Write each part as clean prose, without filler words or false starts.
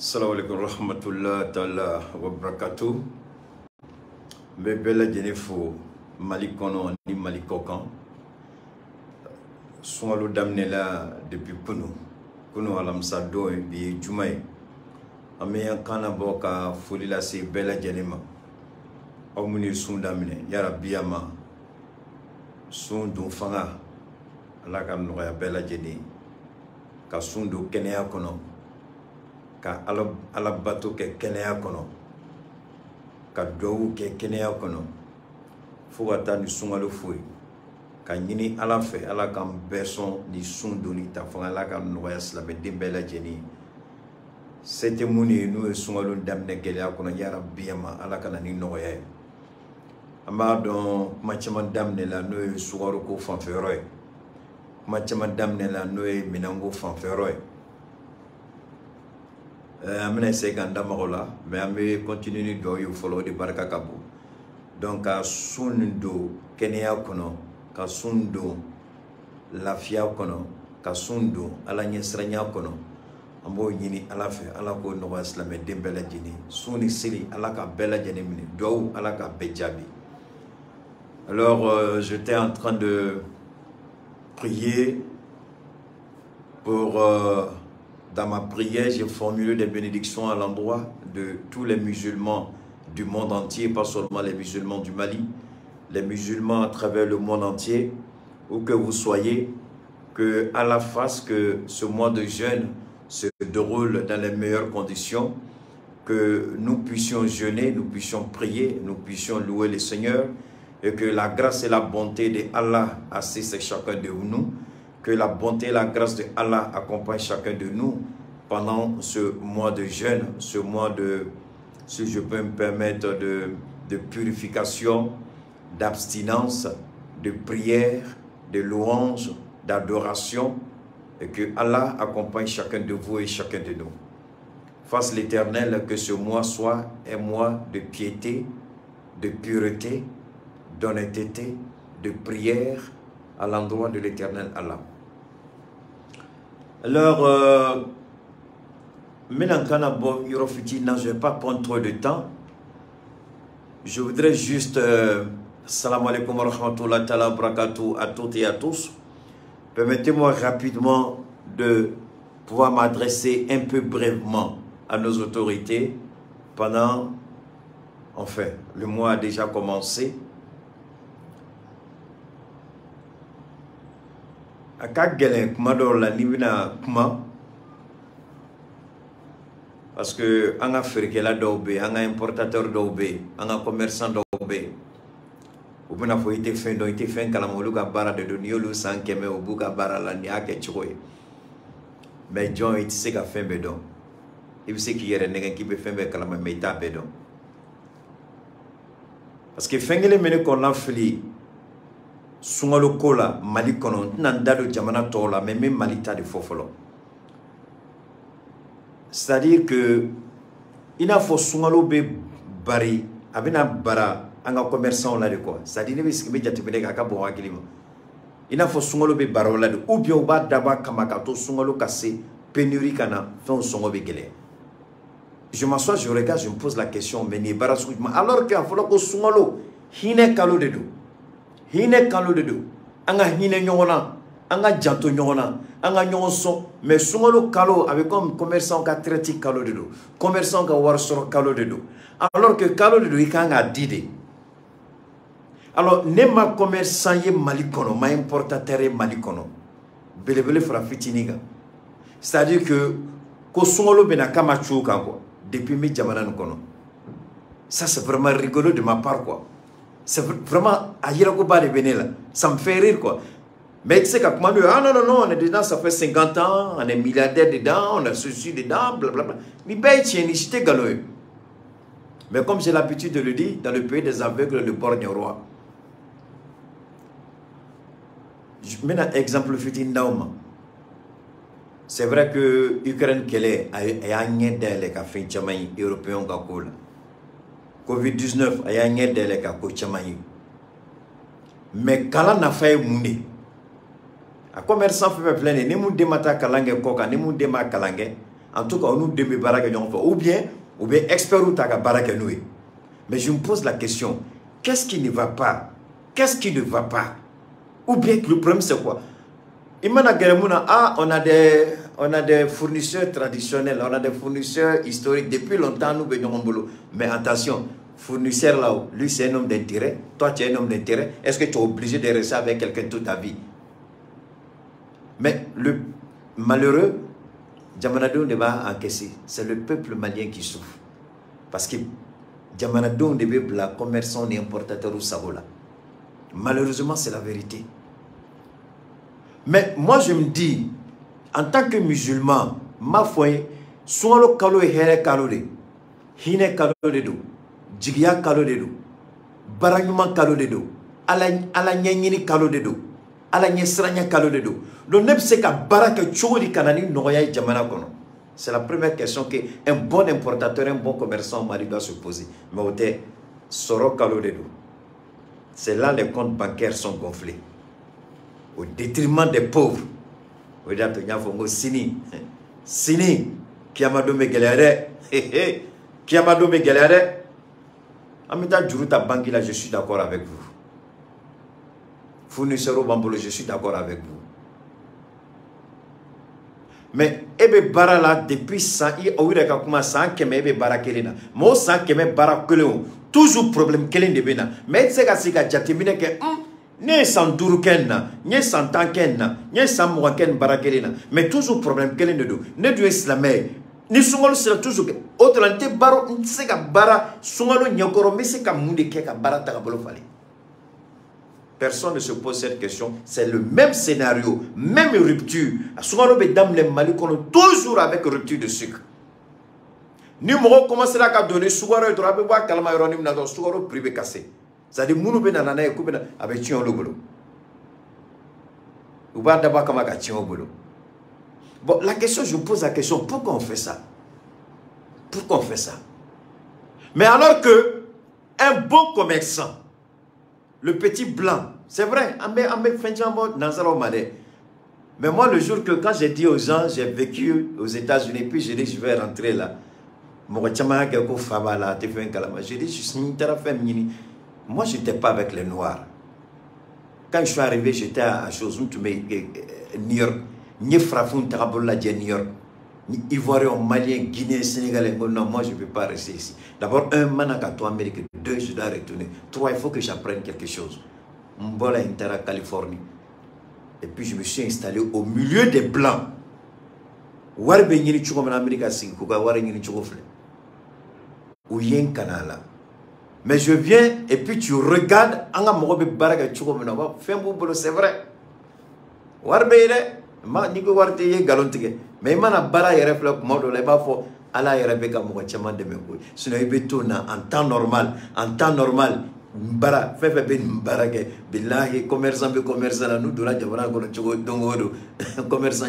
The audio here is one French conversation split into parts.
Assalamu alaikum rahmatullah ta'ala wa barakatuh. Bébé Jenefo Malikono ni Malikokan. Soalo damnela depuis Kuno alamsa do bi Jumai. Ameya kana boka fulila se bela jenema. Omuni sundamine yara biyama. Sundu fanga alaka noya bela jeni. Ka sundu kenya kono. Ka alabato ke kenya kono. Ka dou ke kenya kono. Fugata ni sungalo fui. Ka nyini ala fe ala kam beson ni sundu ni ta fanga ala kam noya slame dimbela jeni. Sete muni nu sungalo damne gelia kono yara biyama ala kana ni noya. Amba don machama damne la no sugaro ko fanferoy. Machama damne la no minango fanferoy. Amena essayer ganda marola mais ambe continuer do yo follow de baraka kabu. Donc a sundo kenya kono ka sundo lafia kono ka sundo ala nyesranya kono ambo nyini ala fe ala ko no islam dembela jini suni sili ala ka bela jini mini do ala ka bejabi. Alors j'étais en train de prier pour dans ma prière, j'ai formulé des bénédictions à l'endroit de tous les musulmans du monde entier, pas seulement les musulmans du Mali, les musulmans à travers le monde entier, où que vous soyez, que Allah fasse que ce mois de jeûne se déroule dans les meilleures conditions, que nous puissions jeûner, nous puissions prier, nous puissions louer le Seigneur, et que la grâce et la bonté de Allah assistent chacun de nous, que la bonté et la grâce de Allah accompagnent chacun de nous pendant ce mois de jeûne, ce mois de, si je peux me permettre, de purification, d'abstinence, de prière, de louange, d'adoration, et que Allah accompagne chacun de vous et chacun de nous. Fasse l'Éternel que ce mois soit un mois de piété, de pureté, d'honnêteté, de prière à l'endroit de l'Éternel Allah. Alors, maintenant, je ne vais pas prendre trop de temps. Je voudrais juste, salam alaikum wa rahmatullahi wa barakatuh à toutes et à tous. Permettez-moi rapidement de pouvoir m'adresser un peu brièvement à nos autorités pendant, enfin, le mois a déjà commencé. Parce que on a fait la dobe, on a importateur dobe, on a commerçant dobe. Ou bien faut été fin donc été fin kalamolu ka bara de doniolo sans keme au buka bara la ni ake chroé. Mais John il sait qu'a fait bedon. Il sait qu'il y a des gens qui peut faire kalama mais ta bedon. Parce que fengele mene qu'on a fait Sungalo kola Mali kono nandado jamana tola mais même Malita de fofolo. C'est-à-dire que il a faut sungalo be bari abina bara anga commerçant là de quoi. C'est-à-dire ne biski be jatibele ka bo hakilima. Il a faut sungalo be baro là de ou bien ba daba kamaka to sungalo cassé pénurie kana fait songo be gele. Je m'assois, je regarde, je me pose la question mais ni bara alors que faut ko sungalo hine kalo de do. Hine kalo de do anga hine nyona anga janto nyona anga nyonso mais sungalo kalo avec comme commerçant ka traité kalo de do commerçant ka warsoro kalo de do alors que kalo de do ikanga dide alors ne ma commerçant ye malikono ma importateur ye malikono belebele fra fitiniga c'est-à-dire que ko sungalo bena kama chuka quoi depuis mi jamana kono ça c'est vraiment rigolo de ma part quoi. C'est vraiment à Yirakoba de Benela. Ça me fait rire quoi. Mais tu sais qu'à comment ah non, on est dedans, ça fait 50 ans, on est milliardaire dedans, on a ceci dedans, blablabla. Mais comme j'ai l'habitude de le dire, dans le pays des aveugles, le borgne roi. Je mets un exemple Nauma. C'est vrai que l'Ukraine a gagné des cafés européens qui Covid-19 a gagné des cafés. Mais kala n'a fait mouné. A commerçant fait plein ni mu demata kalange koka ni mu dema kalange En tout cas, on nous demande baraka ou bien expert ou taka baraka nous. Mais je me pose la question, qu'est-ce qui ne va pas? Qu'est-ce qui ne va pas? Ou bien que le problème c'est quoi? On a des fournisseurs traditionnels, on a des fournisseurs historiques. Depuis longtemps, nous venons au boulot. Mais attention, fournisseur là-haut, lui c'est un homme d'intérêt, toi tu es un homme d'intérêt. Est-ce que tu es obligé de rester avec quelqu'un toute ta vie? Mais le malheureux, Djamanado ne va encaisser. C'est le peuple malien qui souffre. Parce que Djamanado ne veut pas commerçant ni importateur ou sabola. Malheureusement, c'est la vérité. Mais moi, je me dis, en tant que musulman, ma foi, soit kalo here kalo de, hine kalo de do, jigia kalo de do, baranyuma kalo de do, ala nyanyini kalo de do, ala nyesranya kalo de do. Donc, ne sais ka baraka chori kanani noya jamana kono. C'est la première question que un bon importateur, un bon commerçant au Mali doit se poser. Mais au té, soro kalo de do. C'est là les comptes bancaires sont gonflés. Au détriment des pauvres. Sini, Kiamado me galère, Kiamado me galère. Amita Djuruta Bangila, je suis d'accord avec vous. Fournisseur au Bambolo, je suis d'accord avec vous. Mais ebe bara là depuis 100 keme ebe bara kelena. Mo 100 keme bara keleo. Toujours problème kelen de bena. Mais c'est que jatimine que ne sans kenna, ne sans tankenna, ne sans moaken barakelena, mais toujours problème kelen de do. Ne du islamé, ni sungalo sera toujours que autre lante baro se ka bara sungalo nyokoro mais c'est ka munde ke ka bara ta bolo fale. Personne ne se pose cette question, c'est le même scénario, même rupture. Sungalo be dam le Mali kono toujours avec rupture de sucre. Ni mo commencer à donner sungalo to rabe wa kalma yoronim na do sungalo privé cassé. C'est-à-dire que nous avons avec Tion Lobolo. Ou pas d'abord comme avec Tion Lobolo. Bon, la question, je pose la question, pourquoi on fait ça? Pourquoi on fait ça? Mais alors que un bon commerçant, le petit blanc, c'est vrai, mais moi, le jour que quand j'ai dit aux gens, j'ai vécu aux États-Unis, puis j'ai dit, je vais rentrer là. J'ai dit, je suis moi, je n'étais pas avec les Noirs. Quand je suis arrivé, j'étais à chose New York. Ni Frafoun, Tarabola, New York. Ni Ivoirien, Malien, Guinéen, Sénégalais. Non, moi, je ne peux pas rester ici. D'abord, un, Manakato, Amérique. Deux, je dois retourner. Trois, il faut que j'apprenne quelque chose. Mbola, Intera, Californie. Et puis, je me suis installé au milieu des Blancs. Warbe, Nini, Chouko, Amérique, Sinkuka, Warbe, Nini, Chouko, ou Yen Kanala. Mais je viens et puis tu regardes, c'est vrai. Mais en temps normal, commerçant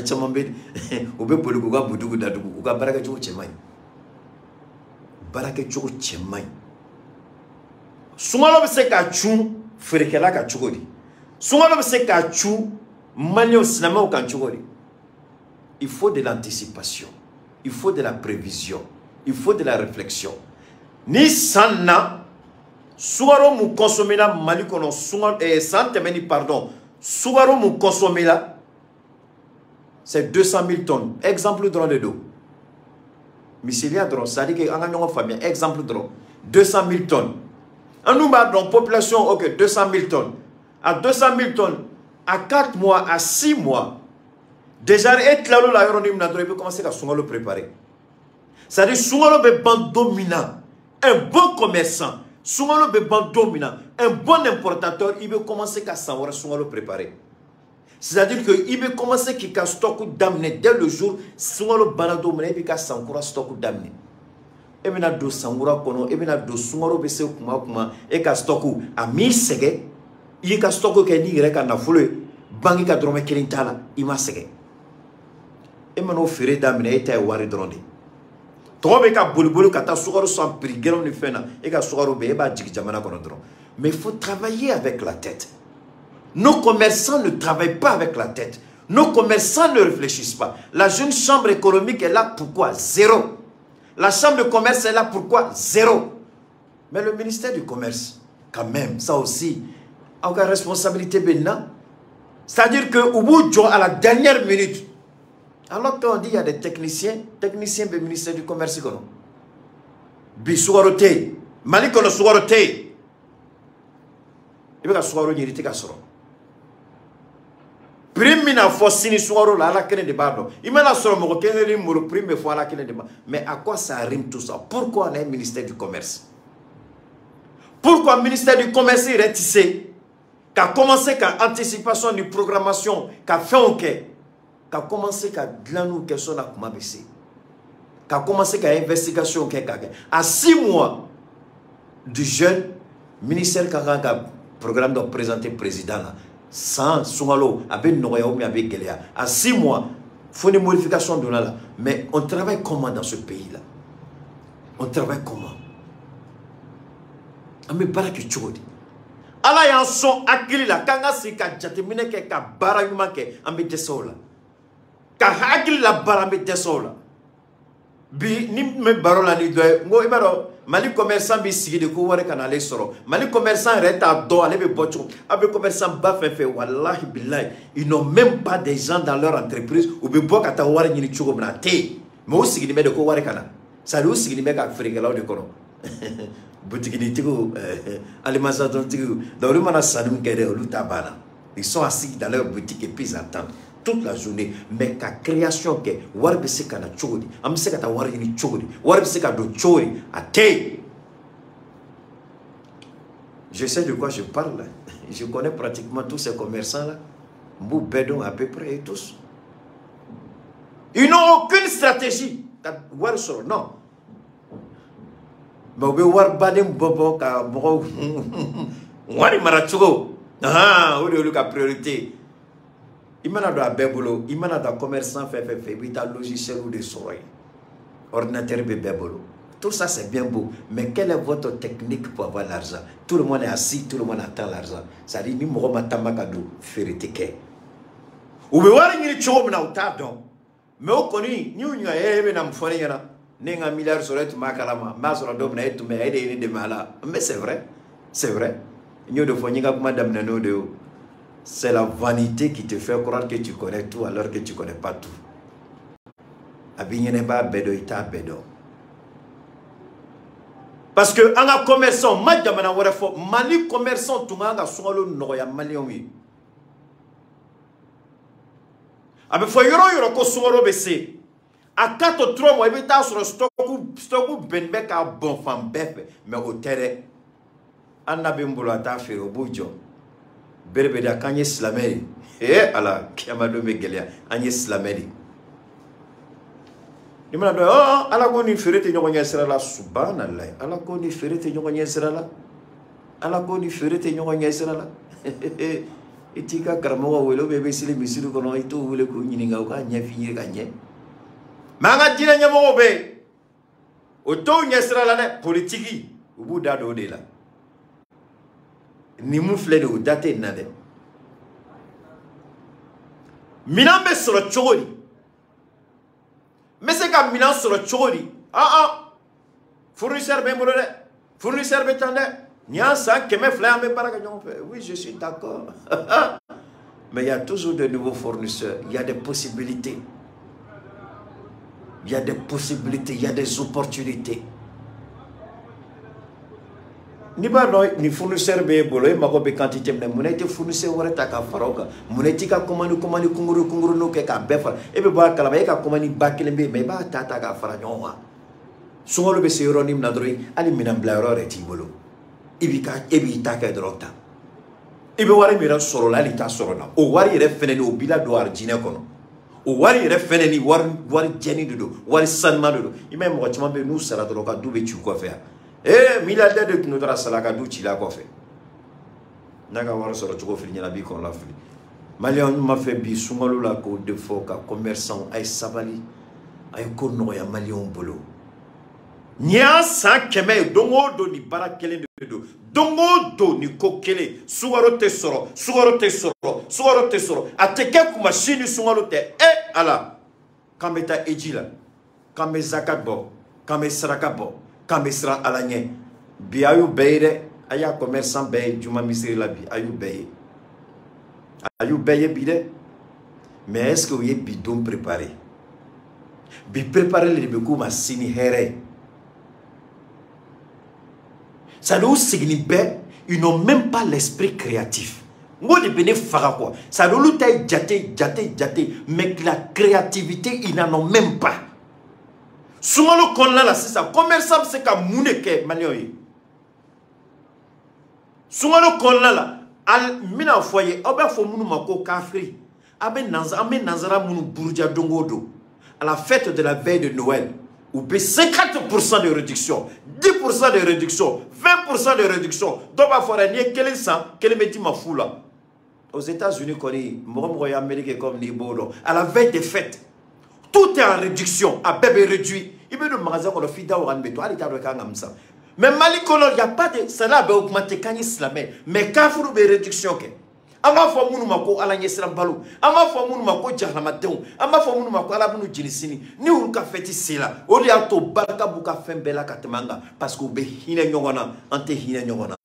Sungalo se ka chou ferekela ka chugodi. Sungalo se ka chou manio sinama ka chugodi. Il faut de l'anticipation. Il faut de la prévision. Il faut de la réflexion. Ni sanna sungalo mu consommer la mali kono sungalo santemeni pardon. Sungalo mu consommer la c'est 200 000 tonnes. Exemple dans le dos. Misilia drone, ça dit que en a famille exemple drone 200 000 tonnes. En nous dans population, ok, 200 000 tonnes. À 200 000 tonnes, à 4 mois, à 6 mois, déjà, et là, l'aéronome il peut commencer à le préparer. C'est-à-dire, Soumalo est bon dominant, un bon commerçant, Soumalo est bon dominant, un bon importateur, il veut commencer à savoir Soumalo préparer. C'est-à-dire qu'il veut commencer à stocker d'amener dès le jour, Soumalo banado, il veut savoir stocker d'amener. Et maintenant, do sangura kono, et maintenant, do sungaro bese kuma, et ka stocku, a mi sege, il ka stocku ke ni reka na fule, bangi ka drome kelintala, ima sege. Et maintenant, fere damine, et ta wari drone. Tobe ka bolibolo kata sungaro sans prix, gero ni fena, et ka sungaro be, eba jiki jamana kono drone. Mais il faut travailler avec la tête. Nos commerçants ne travaillent pas avec la tête. Nos commerçants ne réfléchissent pas. La jeune chambre économique est là, pourquoi? Zéro. La chambre de commerce est là, pourquoi? Zéro. Mais le ministère du commerce, quand même, ça aussi, a aucune responsabilité maintenant. C'est-à-dire qu'au bout de à la dernière minute, alors qu'on dit qu'il y a des techniciens du ministère du commerce, Bisouaroté, Malikono Souaroté, il va y avoir une prime mina fossini soiro la la kene de bardo. Il m'a la soro mo kene ri mo prime fois la kene de ba. Mais à quoi ça rime tout ça? Pourquoi on a un ministère du commerce? Pourquoi le ministère du commerce est rétissé? Qu'a commencé qu'à anticipation de programmation, qu'a fait OK, qu'a commencé qu'à glanou question à comment baisser. Qu'a commencé qu'à investigation à 6 mois du jeune ministère qui a programme de présenter président là. Sans Soumalo, avec Noya ou avec Geléa. À 6 mois, il faut une modification de là. Mais on travaille comment dans ce pays-là? On travaille comment? On me parle que tu dis. Allah y a un son akili la. Kanga si ka jatemine ke ka bara yuma ke ambe desola. Ka akili la bara ambe desola. Bi ni me barola ni doy. Ngo ibaro. Mali commerçant bi sigi de ko ware kanale soro. Mali commerçant reta do ale be bocho. Abe commerçant ba fait wallahi billahi. Ils n'ont même pas des gens dans leur entreprise ou be boka ta ware ni chugo bna te. Mo sigi ni me de ko ware kana. Ça lui sigi ni me ka frike la de kono. Boutique ni tigo alimentation tigo. Dans le mana sanum kede olu tabana. Ils sont assis dans leur boutique et puis ils attendent toute la journée, mais la création que warbe se kana chori am se kata warbe ni chori warbe se ka do chori ate. Je sais de quoi je parle. Je connais pratiquement tous ces commerçants là, Mbou Bedon à peu près et tous. Ils n'ont aucune stratégie. Non. Mais on veut voir badem bobo ka bobo wari marachugo. Ah, où est la priorité? Il m'a dit à Bébolo, il m'a dit à commerçant fait, il a logiciel ou des soirées. Ordinateur Bébolo. Tout ça c'est bien beau, mais quelle est votre technique pour avoir l'argent? Tout le monde est assis, tout le monde attend l'argent. Ça dit, ni moi matamagado, ferreteke. Ou bien, on est chaud, mais on t'a donc. Mais on connaît, nous, nous, n'enga milliard sur le makalama, mais sur le domaine, tu m'as aidé de malade. Mais c'est vrai, c'est vrai. Nous devons y avoir madame Nano de haut. C'est la vanité qui te fait croire que tu connais tout alors que tu ne connais pas tout. Parce que en commerçant, Mali commerçant, tout le monde a son noya malien. Il faut que soit baissé. À 4 ou 3 mois, il y a sur le stock ou benbec à bon femme bête, mais au terrain. Anna Bimbola ta fait au bout de Berbeda Kanye Slameri. Eh, ala, Kiamado Megelia, Agnès Slameri. Il m'a dit, oh, ala koni ferete nyonya sera subhanallah. Ala koni ferete nyonya sera ala koni ferete nyonya sera Itika karamo welo bebe sile misiru kono itu wele ko nyininga ko anya finye kanye. Manga dina nyamo be. Oto nya sera ne politiki ubu dado de la. Ni moufle de date nade. Minambe sur le chori. Mais c'est comme Milan sur le chori. Ah. Fournisseur bémolé. Fournisseur bétandé. Nya ça que mes fleurs me parlent. Oui, je suis d'accord. Mais il y a toujours de nouveaux fournisseurs. Il y a des possibilités. Il y a des possibilités. Il y a des opportunités. Ni ba no ni fournisseur be bolo e mako be quantité me monete fournisseur wala ta ka faroka monete ka komani kunguru no ke ka befa e be ba kala be ka komani bakele be me ba ta ka fara nyonwa songolo be se ronim na droi ali minam blaro reti bolo ibika ebi ta ka drota ibe wari mira soro la li ta soro na o wari re fene ni o bila do arjine kono o wari re fene ni wari jeni do wari sanma do ime mo chama be nu sara do ka dube chu ko faire. Eh, milliardaire de notre salaka du chila quoi fait. Naga wara soro chuko fili nyala bi kon la fili. Malion m'a fait bi sumalo la ko de foka commerçant ay sabali ay ko no ya malion bolo. Nya sa keme dongo do ni bara kele do dongo do ni kokele sugaro te soro a te ke kuma shini sugaro te ala kambe ta ejila kambe zakat bo kambe saraka bo kambe sra alanye bi ayu beire aya commerçant be juma misiri la bi ayu beye bi de mais est-ce que vous avez bidon préparé bi préparer les bekou ma sini here ça nous signifie ils n'ont même pas l'esprit créatif. Moi de bene fara quoi. Ça nous taille jate mais la créativité ils n'en ont même pas. Souvent le con là c'est ça. Commerçant c'est comme mouneke manioyi. Souvent le con là al mina foyer oba fo munu mako kafri. Amen nanzara munu bourdia dongodo. À la fête de la veille de Noël. Ou 50% de réduction, 10% de réduction, 20% de réduction. Donc, il faut que quel est quel métier ma foule là. Aux États-Unis, à la veille des fêtes, tout est en réduction, à bébé réduit. Il y a des magasins qu'on a fait dans le béton, mais Mali, il n'y a pas de. Ça n'a pas augmenté quand il se la met. Mais quand il y a des réductions, ama fo munu mako ala nyesram balu ama fo munu mako jahlama tew ama fo munu mako ala bunu jinisini ni ul ka feti sila o li ato barka buka fembela katemanga parce que be hine nyongona ante hine nyongona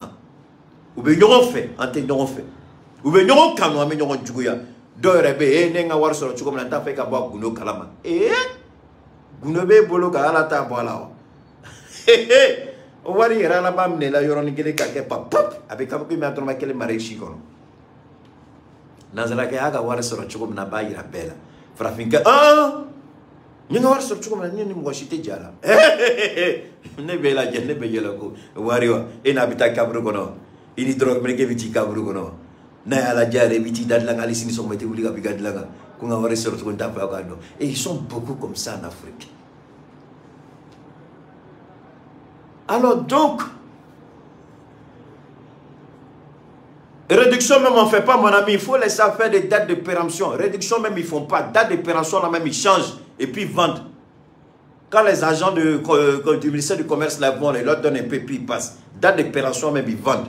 ube nyogon fe ante nyogon fe ube nyogon kanu ame nyogon juguya do rebe nenga war soro chuko na ta fe ka ba guno kalama guno be bolo ka ala ta bola o wari era la bamne la yoroni gele ka ke pap avec ka ko mi atoma kele mare shikono Nazala ke aga wara soro chuko na ba ira bela frafinka nyinga wara soro chuko na ni mo shite jala ne bela je ne bela ko wariwa ina bita kabru kono ini drog mereke biti kabru kono na ala jare biti dadla ngali sini so mete wuli ga bigadla ko nga wara soro chuko nda pa ka do et ils sont beaucoup comme ça en Afrique. Alors donc réduction même on ne fait pas mon ami, il faut laisser faire des dates de péremption. Réduction même ils ne font pas, date de péremption là même ils changent et puis ils vendent. Quand les agents du ministère du Commerce là vont, ils leur donnent un peu puis ils passent. Date de péremption même ils vendent.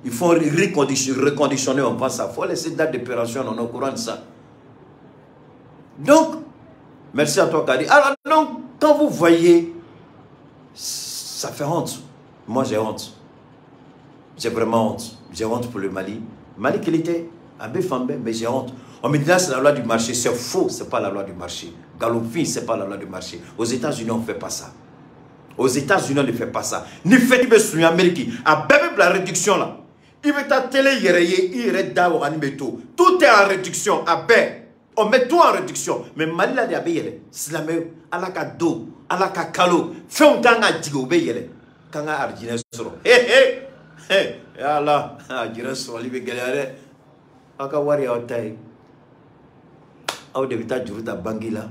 Il faut reconditionner, on pense ça. Il faut laisser date de péremption, on est au courant de ça. Donc, merci à toi Kadi. Alors donc, quand vous voyez, ça fait honte. Moi j'ai honte. J'ai vraiment honte. J'ai honte pour le Mali. Mali qu'il était à Befambe, mais j'ai honte. On me dit là, c'est la loi du marché. C'est faux, c'est pas la loi du marché. Galopin, c'est pas la loi du marché. Aux États-Unis, on ne fait pas ça. Aux États-Unis, on ne fait pas ça. Ni fait que sur l'Amérique, à Bébé, la réduction là. Il veut ta télé, il est d'abord animé tout. Tout est en réduction. À Bé, on met tout en réduction. Mais Mali là, il y a c'est la même. À la cadeau, à la cacalo. Fais un gang à Digo, Béyele. Quand à Argine soro. Hé, ya Allah, jira soli be galare. Aka wari autai. Au de vita juruta bangila.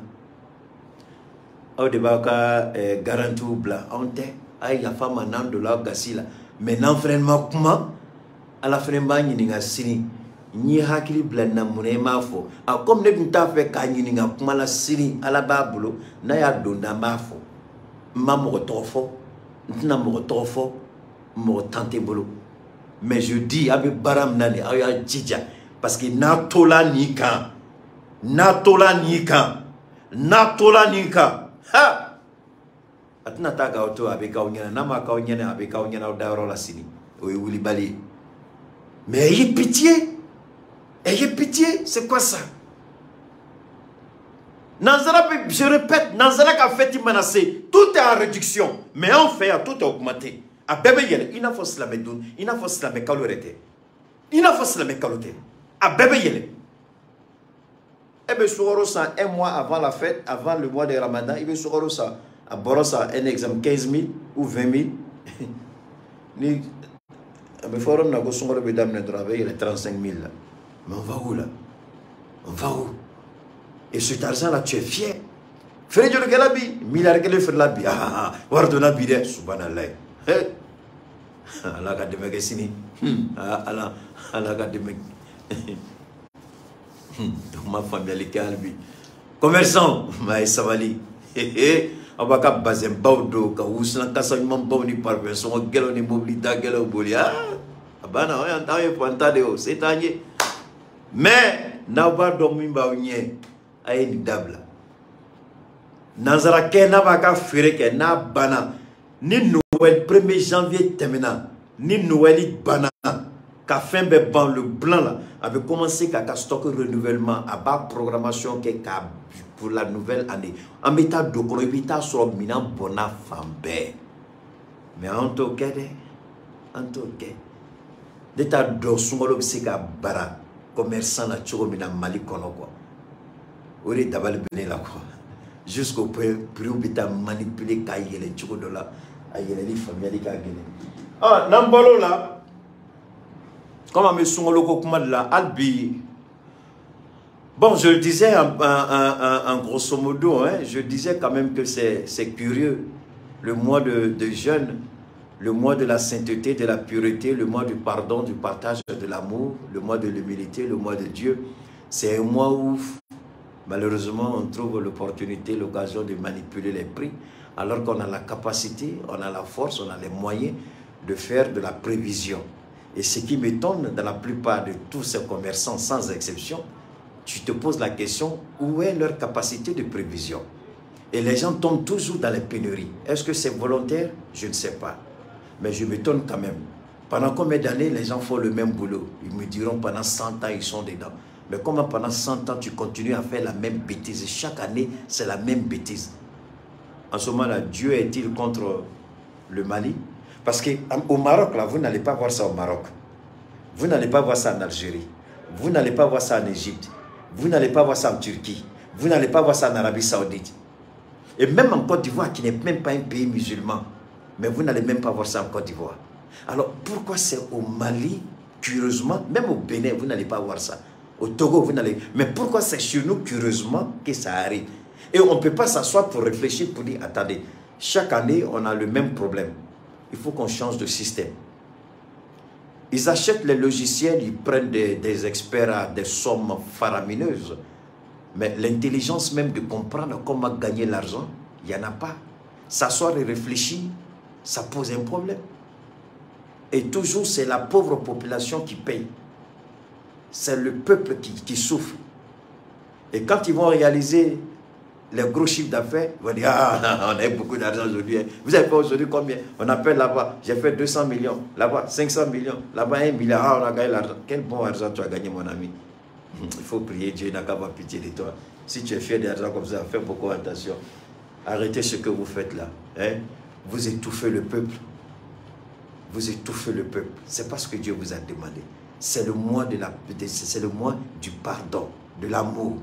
Au de baka garantu bla. Onte, ay la femme nan de la gasila. Mais nan frènement kuma ala frènement ni nga sini. Ni hakili bla na mune mafo. A comme ne binta fe ka ni nga kuma la sini ala babulo na ya donda mafo. Mamu tofo. Ntina mo tofo. Mo tante bolo. Mais je dis avec baram nani aya djidja parce que natola nika ha atna taga auto avec kaonyana nama kaonyana avec kaonyana dauro la sini oui wuli bali mais ayez pitié c'est quoi ça Nanzara, je répète, Nanzara a fait menacé, tout est en réduction mais en fait tout est augmenté. A bébé yele, il n'a pas la médoune, il n'a pas la mécalorité. Il n'a pas la mécaloté. A bébé yele. Eh bien, sur ça, un mois avant la fête, avant le mois de Ramadan, il veut sur ça, à Borossa, un exemple 15 000 ou 20 000. Ni, mais forum n'a pas sur le bédame de travail, il est 35 000 là. Mais on va où là? On va où? Et cet argent là, tu es fier. Frère de Galabi, milliard de frère Labi, Wardona Bide, subhanallah. Allah ka deme sini Allah ka deme ma famille calbi commerçant mais savali abaka bazem bawdo ka wusna kasanyman bawni parvenson gelo ni mobilita gelo bolia abana o yantaye fantade o setanye mais na ba do mimba nye ay ni dabla nazara ke na baka fere ke na bana ni Noël 1er janvier terminant ni Noël bana ka fin be ban le blanc là avait commencé qu'à stocker renouvellement à bas programmation que pour la nouvelle année en méta de corobita sur minant bona fambe mais en tout cas d'état de sungolo bisika bara commerçant na tchoro mina Mali kono quoi ori dabal bene la quoi jusqu'au point plus bita manipuler kayele tchoro de la ayele li famille ka gene ah nambolo là comme à M. Albi. Bon, je le disais en grosso modo, hein, je disais quand même que c'est curieux. Le mois de jeûne, le mois de la sainteté, de la pureté, le mois du pardon, du partage de l'amour, le mois de l'humilité, le mois de Dieu. C'est un mois où, malheureusement, on trouve l'opportunité, l'occasion de manipuler les prix, alors qu'on a la capacité, on a la force, on a les moyens de faire de la prévision. Et ce qui m'étonne dans la plupart de tous ces commerçants, sans exception, tu te poses la question, où est leur capacité de prévision? Et les gens tombent toujours dans les pénuries. Est-ce que c'est volontaire? Je ne sais pas. Mais je m'étonne quand même. Pendant combien d'années les gens font le même boulot? Ils me diront pendant 100 ans, ils sont dedans. Mais comment pendant 100 ans, tu continues à faire la même bêtise? Chaque année, c'est la même bêtise. En ce moment-là, Dieu est-il contre le Mali? Parce qu'au Maroc, là, vous n'allez pas voir ça au Maroc. Vous n'allez pas voir ça en Algérie. Vous n'allez pas voir ça en Égypte. Vous n'allez pas voir ça en Turquie. Vous n'allez pas voir ça en Arabie Saoudite. Et même en Côte d'Ivoire, qui n'est même pas un pays musulman. Mais vous n'allez même pas voir ça en Côte d'Ivoire. Alors, pourquoi c'est au Mali, curieusement, même au Bénin, vous n'allez pas voir ça. Au Togo, vous n'allez... Mais pourquoi c'est chez nous, curieusement, que ça arrive? Et on ne peut pas s'asseoir pour réfléchir, pour dire, attendez, chaque année, on a le même problème. Il faut qu'on change de système. Ils achètent les logiciels, ils prennent des experts à des sommes faramineuses. Mais l'intelligence même de comprendre comment gagner l'argent, il n'y en a pas. S'asseoir et réfléchir, ça pose un problème. Et toujours, c'est la pauvre population qui paye. C'est le peuple qui souffre. Et quand ils vont réaliser les gros chiffres d'affaires, ils vont dire, ah, on a beaucoup d'argent aujourd'hui. Vous avez fait aujourd'hui combien? On appelle là-bas, j'ai fait 200 millions, là-bas 500 millions, là-bas 1 milliard, ah, on a gagné l'argent. Quel bon argent tu as gagné, mon ami? Il faut prier, Dieu n'a qu'à avoir pitié de toi. Si tu es fier d'argent comme ça, fais beaucoup attention. Arrêtez ce que vous faites là. Hein? Vous étouffez le peuple. Vous étouffez le peuple. C'est pas ce que Dieu vous a demandé. C'est le mois c'est le mois du pardon, de l'amour.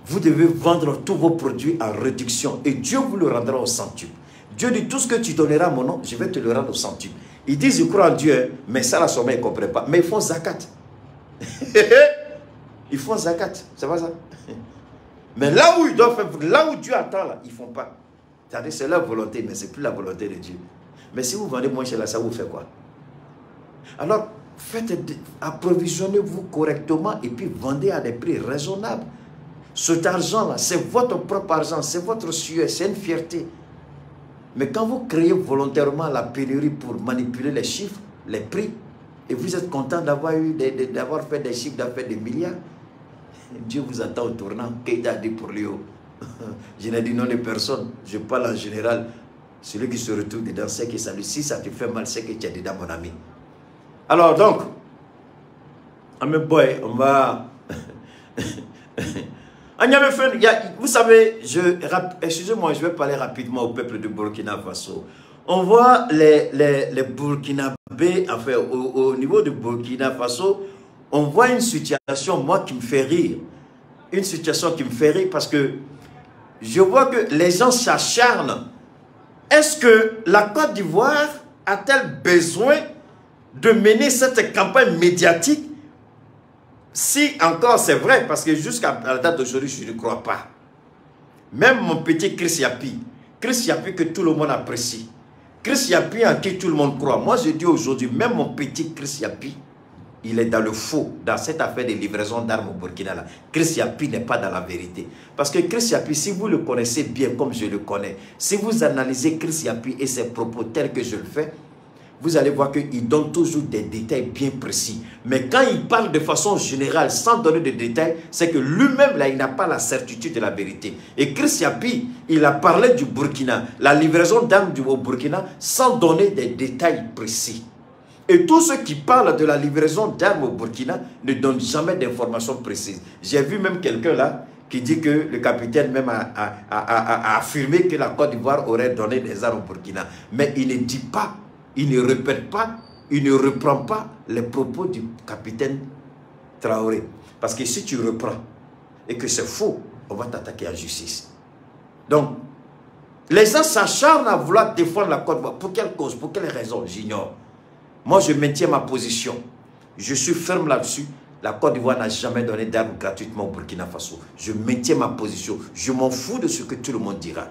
Vous devez vendre tous vos produits en réduction et Dieu vous le rendra au centuple. Dieu dit, tout ce que tu donneras à mon nom, je vais te le rendre au centuple. Ils disent, ils croient en Dieu, mais ça, la somme, ils ne comprennent pas. Mais ils font zakat. Ils font zakat, c'est pas ça. Mais là où ils doivent faire, là où Dieu attend, là, ils ne font pas. C'est-à-dire, c'est leur volonté, mais ce n'est plus la volonté de Dieu. Mais si vous vendez moins cher là, ça vous fait quoi? Alors, approvisionnez-vous correctement et puis vendez à des prix raisonnables. Cet argent-là, c'est votre propre argent, c'est votre sueur, c'est une fierté. Mais quand vous créez volontairement la pénurie pour manipuler les chiffres, les prix, et vous êtes content d'avoir fait des chiffres d'affaires de milliards, Dieu vous attend au tournant. Qu'est-ce qu'il a dit pour lui? Je n'ai dit non de personne, je parle en général. Celui qui se retrouve dedans, c'est que ça lui, si ça te fait mal, c'est que tu es dedans, mon ami. Alors donc, boy, on va... Vous savez, excusez-moi, je vais parler rapidement au peuple de Burkina Faso. On voit les Burkinabés, enfin, au niveau de Burkina Faso, on voit une situation, moi, qui me fait rire. Une situation qui me fait rire parce que je vois que les gens s'acharnent. Est-ce que la Côte d'Ivoire a-t-elle besoin de mener cette campagne médiatique? Si encore c'est vrai, parce que jusqu'à la date d'aujourd'hui, je ne crois pas. Même mon petit Chris Yapi que tout le monde apprécie, Chris Yapi en qui tout le monde croit. Moi je dis aujourd'hui, même mon petit Chris Yapi, il est dans le faux, dans cette affaire de livraison d'armes au Burkina. Là. Chris Yapi n'est pas dans la vérité. Parce que Chris Yapi, si vous le connaissez bien comme je le connais, si vous analysez Chris Yapi et ses propos tels que je le fais, vous allez voir qu'il donne toujours des détails bien précis. Mais quand il parle de façon générale, sans donner de détails, c'est que lui-même, là, il n'a pas la certitude de la vérité. Et Chris Yapi, il a parlé du Burkina, la livraison d'armes au Burkina, sans donner des détails précis. Et tous ceux qui parlent de la livraison d'armes au Burkina ne donnent jamais d'informations précises. J'ai vu même quelqu'un là qui dit que le capitaine même a affirmé que la Côte d'Ivoire aurait donné des armes au Burkina. Mais il ne dit pas, il ne répète pas, il ne reprend pas les propos du capitaine Traoré. Parce que si tu reprends et que c'est faux, on va t'attaquer en justice. Donc, les gens s'acharnent à vouloir défendre la Côte d'Ivoire. Pour quelle cause? Pour quelle raison? J'ignore. Moi, je maintiens ma position. Je suis ferme là-dessus. La Côte d'Ivoire n'a jamais donné d'armes gratuitement au Burkina Faso. Je maintiens ma position. Je m'en fous de ce que tout le monde dira.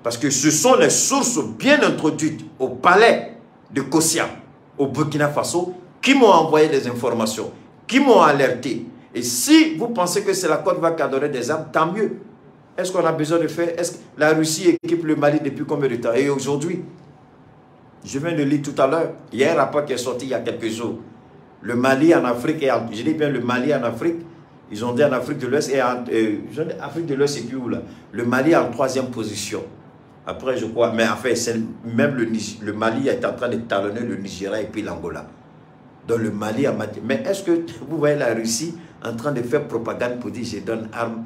Parce que ce sont les sources bien introduites au palais de Kossia, au Burkina Faso, qui m'ont envoyé des informations, qui m'ont alerté. Et si vous pensez que c'est la Côte d'Ivoire qui a donné des armes, tant mieux. Est-ce qu'on a besoin de faire? Est-ce que la Russie équipe le Mali depuis combien de temps? Et aujourd'hui, je viens de lire tout à l'heure, il y a un rapport qui est sorti il y a quelques jours. Le Mali en Afrique, je dis bien le Mali en Afrique, ils ont dit en Afrique de l'Ouest, et Afrique de l'Ouest, c'est plus où là? Le Mali est en 3e position. Après, je crois, mais enfin, même le Mali est en train de talonner le Nigeria et puis l'Angola. Donc le Mali a matière. Mais est-ce que vous voyez la Russie en train de faire propagande pour dire je donne armes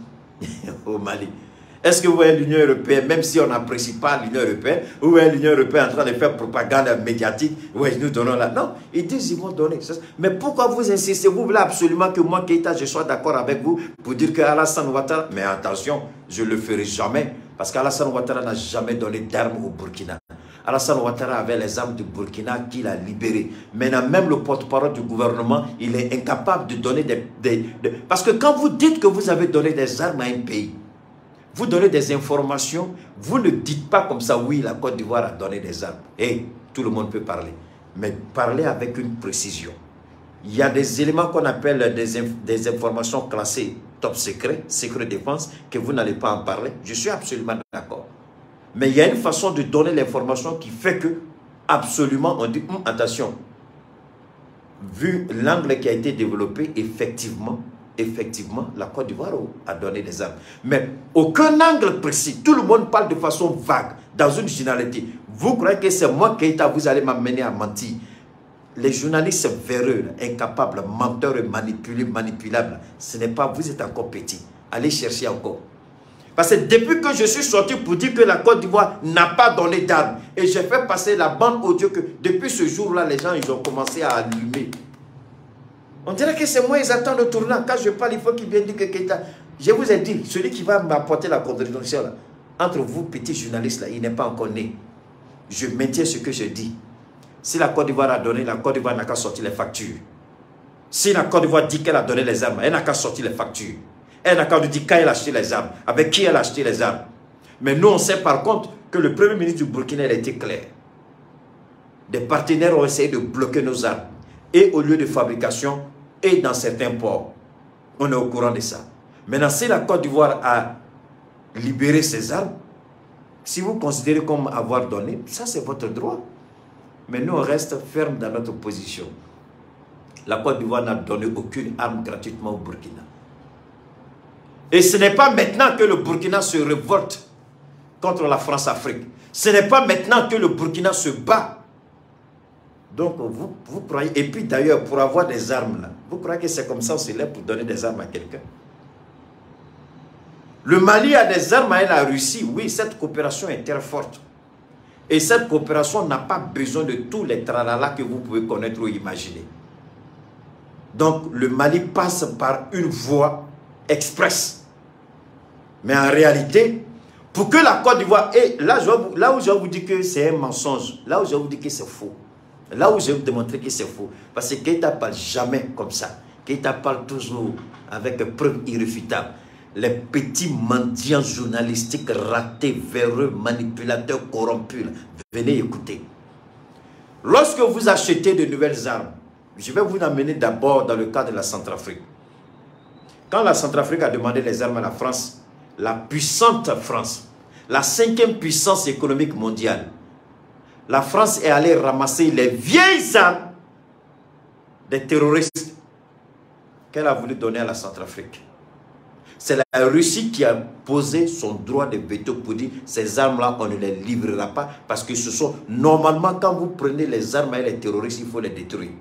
au Mali? Est-ce que vous voyez l'Union européenne, même si on n'apprécie pas l'Union européenne, vous voyez l'Union européenne en train de faire propagande médiatique? Oui, nous donnons là. Non, ils disent qu'ils vont donner. Mais pourquoi vous insistez? Vous voulez absolument que moi, Keïta, je sois d'accord avec vous pour dire que Alassane Ouattara... Mais attention, je ne le ferai jamais. Parce qu'Alassane Ouattara n'a jamais donné d'armes au Burkina. Alassane Ouattara avait les armes du Burkina qu'il a libérées. Maintenant, même le porte-parole du gouvernement, il est incapable de donner Parce que quand vous dites que vous avez donné des armes à un pays, vous donnez des informations, vous ne dites pas comme ça, oui, la Côte d'Ivoire a donné des armes. Et tout le monde peut parler. Mais parlez avec une précision. Il y a des éléments qu'on appelle des informations classées top secret, secret défense, que vous n'allez pas en parler. Je suis absolument d'accord. Mais il y a une façon de donner l'information qui fait que, absolument, on dit, attention, vu l'angle qui a été développé, effectivement, la Côte d'Ivoire a donné des armes. Mais aucun angle précis. Tout le monde parle de façon vague, dans une généralité. Vous croyez que c'est moi, Keïta, vous allez m'amener à mentir? Les journalistes véreux, incapables, menteurs et manipulables, ce n'est pas, vous êtes encore petit. Allez chercher encore. Parce que depuis que je suis sorti pour dire que la Côte d'Ivoire n'a pas donné d'armes, et j'ai fait passer la bande audio que depuis ce jour-là, les gens ils ont commencé à allumer. On dirait que c'est moi, ils attendent le tournant. Quand je parle, il faut qu'ils viennent dire que Keïta. Je vous ai dit, celui qui va m'apporter la contradiction, là, entre vous, petits journalistes, là, il n'est pas encore né. Je maintiens ce que je dis. Si la Côte d'Ivoire a donné, la Côte d'Ivoire n'a qu'à sortir les factures. Si la Côte d'Ivoire dit qu'elle a donné les armes, elle n'a qu'à sortir les factures. Elle n'a qu'à nous dire quand elle a acheté les armes, avec qui elle a acheté les armes. Mais nous, on sait par contre que le premier ministre du Burkina a été clair. Des partenaires ont essayé de bloquer nos armes. Et au lieu de fabrication, et dans certains ports. On est au courant de ça. Maintenant, si la Côte d'Ivoire a libéré ses armes, si vous considérez comme avoir donné, ça c'est votre droit. Mais nous, on reste ferme dans notre position. La Côte d'Ivoire n'a donné aucune arme gratuitement au Burkina. Et ce n'est pas maintenant que le Burkina se révolte contre la France-Afrique. Ce n'est pas maintenant que le Burkina se bat. Donc, vous croyez... Et puis d'ailleurs, pour avoir des armes, là, vous croyez que c'est comme ça on se lève pour donner des armes à quelqu'un? Le Mali a des armes à la Russie. Oui, cette coopération est très forte. Et cette coopération n'a pas besoin de tous les tralala que vous pouvez connaître ou imaginer. Donc, le Mali passe par une voie express. Mais en réalité, pour que la Côte d'Ivoire... Et là où je vous dis que c'est un mensonge, là où je vous dis que c'est faux, là où je vais vous démontrer que c'est faux, parce que Keïta parle jamais comme ça. Keïta parle toujours avec preuves irréfutables. Les petits mendiants journalistiques ratés, véreux, manipulateurs, corrompus, venez écouter. Lorsque vous achetez de nouvelles armes, Je vais vous amener d'abord dans le cas de la Centrafrique. Quand la Centrafrique a demandé les armes à la France, la puissante France, la 5e puissance économique mondiale, la France est allée ramasser les vieilles armes des terroristes qu'elle a voulu donner à la Centrafrique. C'est la Russie qui a posé son droit de veto pour dire ces armes-là, on ne les livrera pas parce que ce sont, normalement, quand vous prenez les armes et les terroristes, il faut les détruire.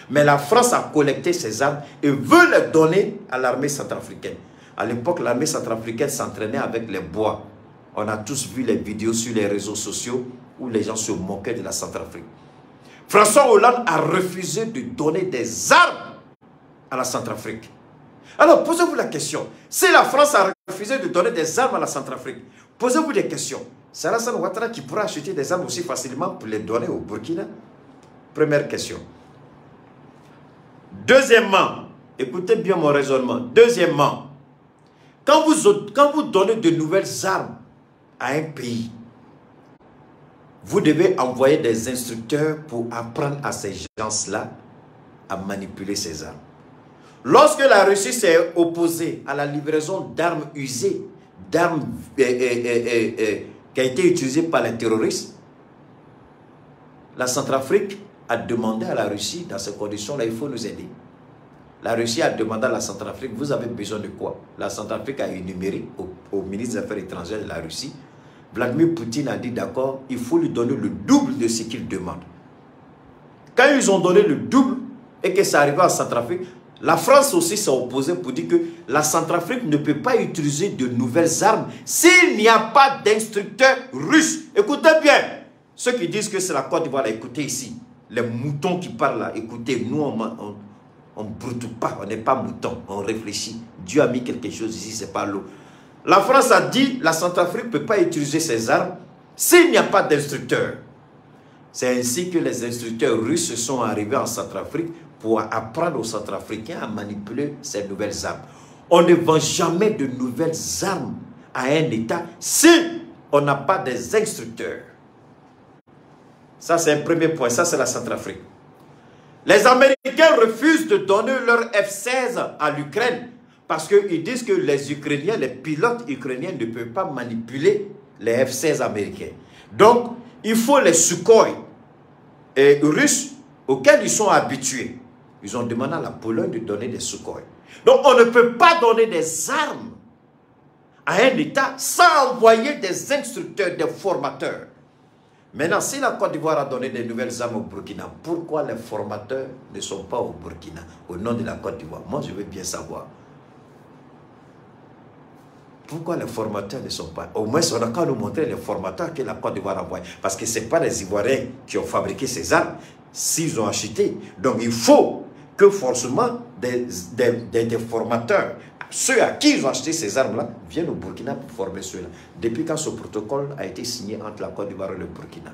Mais la France a collecté ces armes et veut les donner à l'armée centrafricaine. À l'époque, l'armée centrafricaine s'entraînait avec les bois. On a tous vu les vidéos sur les réseaux sociaux où les gens se moquaient de la Centrafrique. François Hollande a refusé de donner des armes à la Centrafrique. Alors, posez-vous la question. Si la France a refusé de donner des armes à la Centrafrique, posez-vous des questions. C'est Alassane Ouattara qui pourra acheter des armes aussi facilement pour les donner au Burkina? Première question. Deuxièmement, écoutez bien mon raisonnement. Deuxièmement, quand vous donnez de nouvelles armes à un pays, vous devez envoyer des instructeurs pour apprendre à ces gens-là à manipuler ces armes. Lorsque la Russie s'est opposée à la livraison d'armes usées, d'armes qui a été utilisées par les terroristes, la Centrafrique a demandé à la Russie, dans ces conditions-là, il faut nous aider. La Russie a demandé à la Centrafrique, vous avez besoin de quoi? La Centrafrique a énuméré au ministre des Affaires étrangères de la Russie. Vladimir Poutine a dit d'accord, il faut lui donner le double de ce qu'il demande. Quand ils ont donné le double et que ça arrivait en Centrafrique, la France aussi s'est opposée pour dire que la Centrafrique ne peut pas utiliser de nouvelles armes s'il n'y a pas d'instructeurs russes. Écoutez bien, ceux qui disent que c'est la Côte d'Ivoire, écoutez ici, les moutons qui parlent là, écoutez, nous on ne broute pas, on n'est pas moutons, on réfléchit. Dieu a mis quelque chose ici, c'est pas l'eau. La France a dit la Centrafrique ne peut pas utiliser ses armes s'il n'y a pas d'instructeurs. C'est ainsi que les instructeurs russes sont arrivés en Centrafrique pour apprendre aux Centrafricains à manipuler ces nouvelles armes. On ne vend jamais de nouvelles armes à un État si on n'a pas des instructeurs. Ça, c'est un premier point. Ça, c'est la Centrafrique. Les Américains refusent de donner leur F-16 à l'Ukraine parce qu'ils disent que les Ukrainiens, les pilotes ukrainiens ne peuvent pas manipuler les F-16 américains. Donc, il faut les Sukhoi russes auxquels ils sont habitués. Ils ont demandé à la Pologne de donner des Sukhoi. Donc, on ne peut pas donner des armes à un État sans envoyer des instructeurs, des formateurs. Maintenant, si la Côte d'Ivoire a donné des nouvelles armes au Burkina, pourquoi les formateurs ne sont pas au Burkina, au nom de la Côte d'Ivoire? Moi, je veux bien savoir. Pourquoi les formateurs ne sont pas? Au moins, on a qu'à nous montrer les formateurs que la Côte d'Ivoire envoie. Parce que ce n'est pas les Ivoiriens qui ont fabriqué ces armes, s'ils ont acheté. Donc, il faut que forcément des formateurs, ceux à qui ils ont acheté ces armes-là, viennent au Burkina pour former ceux-là. Depuis quand ce protocole a été signé entre la Côte d'Ivoire et le Burkina?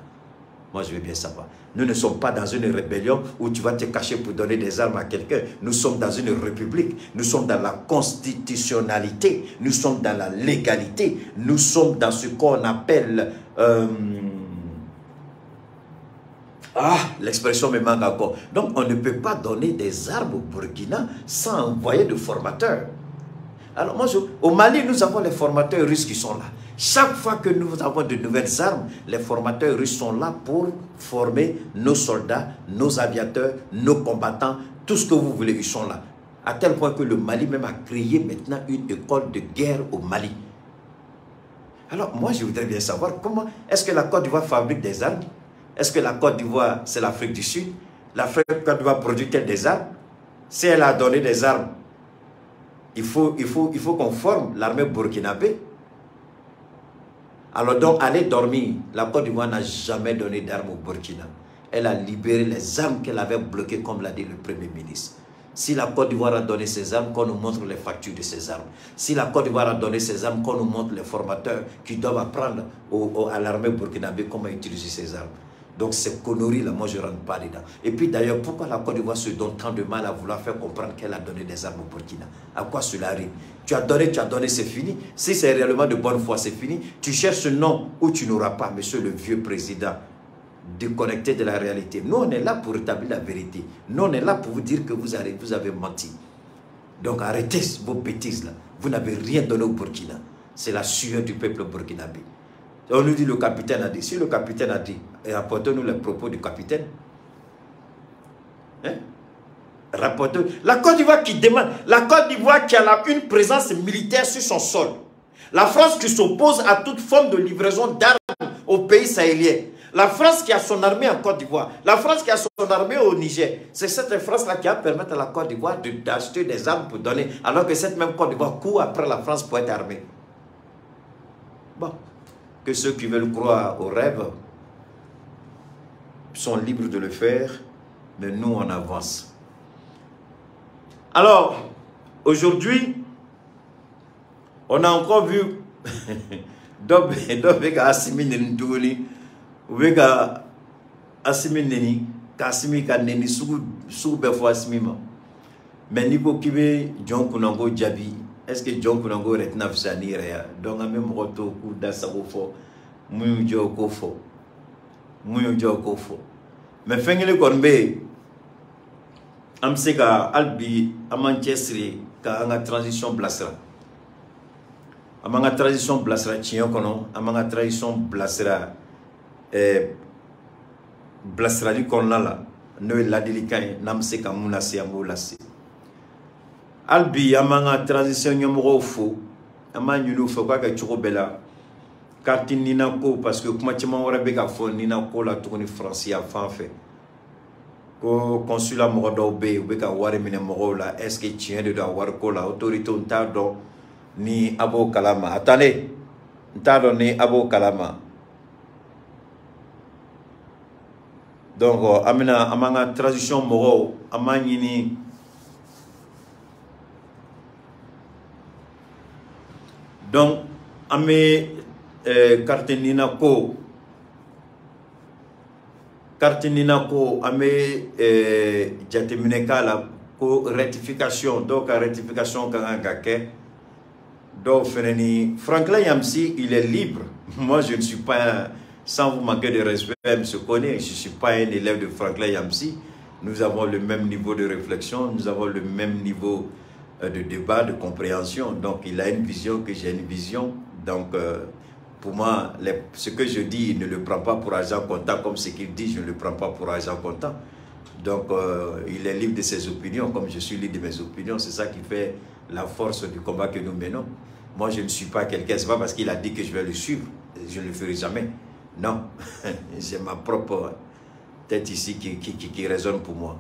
Moi, je veux bien savoir. Nous ne sommes pas dans une rébellion où tu vas te cacher pour donner des armes à quelqu'un. Nous sommes dans une république. Nous sommes dans la constitutionnalité. Nous sommes dans la légalité. Nous sommes dans ce qu'on appelle... l'expression me manque encore. Donc, on ne peut pas donner des armes au Burkina sans envoyer de formateurs. Alors, moi, au Mali, nous avons les formateurs russes qui sont là. Chaque fois que nous avons de nouvelles armes, les formateurs russes sont là pour former nos soldats, nos aviateurs, nos combattants, tout ce que vous voulez, ils sont là. À tel point que le Mali même a créé maintenant une école de guerre au Mali. Alors, moi, je voudrais bien savoir comment est-ce que la Côte d'Ivoire fabrique des armes? Est-ce que la Côte d'Ivoire, c'est l'Afrique du Sud? L'Afrique d'Ivoire produit-elle des armes? Si elle a donné des armes, il faut qu'on forme l'armée burkinabé. Alors donc, allez dormir. La Côte d'Ivoire n'a jamais donné d'armes au Burkina. Elle a libéré les armes qu'elle avait bloquées, comme l'a dit le Premier ministre. Si la Côte d'Ivoire a donné ses armes, qu'on nous montre les factures de ces armes. Si la Côte d'Ivoire a donné ses armes, qu'on nous montre les formateurs qui doivent apprendre à l'armée burkinabé comment utiliser ces armes. Donc ces conneries-là, moi je ne rentre pas dedans. Et puis d'ailleurs, pourquoi la Côte d'Ivoire se donne tant de mal à vouloir faire comprendre qu'elle a donné des armes au Burkina? À quoi cela arrive? Tu as donné, c'est fini. Si c'est réellement de bonne foi, c'est fini. Tu cherches ce nom où tu n'auras pas, monsieur le vieux président déconnectés de la réalité. Nous, on est là pour rétablir la vérité. Nous, on est là pour vous dire que vous avez menti. Donc, arrêtez vos bêtises là. Vous n'avez rien donné au Burkina. C'est la sueur du peuple burkinabé. On nous dit le capitaine a dit. Si le capitaine a dit, rapportez-nous les propos du capitaine. Hein? Rapportez. La Côte d'Ivoire qui demande, la Côte d'Ivoire qui a une présence militaire sur son sol. La France qui s'oppose à toute forme de livraison d'armes aux pays sahéliens. La France qui a son armée en Côte d'Ivoire. La France qui a son armée au Niger. C'est cette France-là qui va permettre à la Côte d'Ivoire d'acheter des armes pour donner. Alors que cette même Côte d'Ivoire court après la France pour être armée. Bon. Que ceux qui veulent croire aux rêves sont libres de le faire. Mais nous, on avance. Alors, aujourd'hui, on a encore vu Dobega Assimi Nendouni, Ubega Assimi Neni, Kassimi Kaneni, Soubefo Assimima. Mais Nico Kibe, John Kunango Djabi, est-ce que John Kunango retena Fsani Rea? Donc, à même roto, coup d'Assarofo, Mouyo Kofo. Mais Fengele Konbe, Amseka Albi, Amanchesri, Kanga transition Blasra. Amanga transition Blasra Chionkono, Amanga transition Blasra Blasra du Konala, Noé Ladilikai, Namseka Mounasi Amolasi. Albi, Amanga transition Yomorofo, Aman Yunufo, Kaka Churobella. Carte Ninako, parce que comment tu m'as dit que Ninako la tournée française a fait. Ko consulat Morodobe, ou beka wari mine Morola, est-ce que tu es de Warko la autorité on t'a donné ni Abo Kalama. Attendez, on t'a donné Abo Kalama. Donc, amena amanga transition Moro, amanyini. Donc, amé carte Ninako ame jatemineka la ko rectification donc rectification quand gake donc Feneni Franklin Yamsi il est libre. Moi je ne suis pas, sans vous manquer de respect, je connais, je ne suis pas un élève de Franklin Yamsi. Nous avons le même niveau de réflexion, nous avons le même niveau de débat, de compréhension. Donc il a une vision que j'ai une vision. Donc pour moi, ce que je dis, il ne le prend pas pour argent comptant, comme ce qu'il dit, je ne le prends pas pour argent comptant. Donc, il est libre de ses opinions, comme je suis libre de mes opinions. C'est ça qui fait la force du combat que nous menons. Moi, je ne suis pas quelqu'un, ce n'est pas parce qu'il a dit que je vais le suivre. Je ne le ferai jamais. Non, j'ai ma propre tête ici qui résonne pour moi.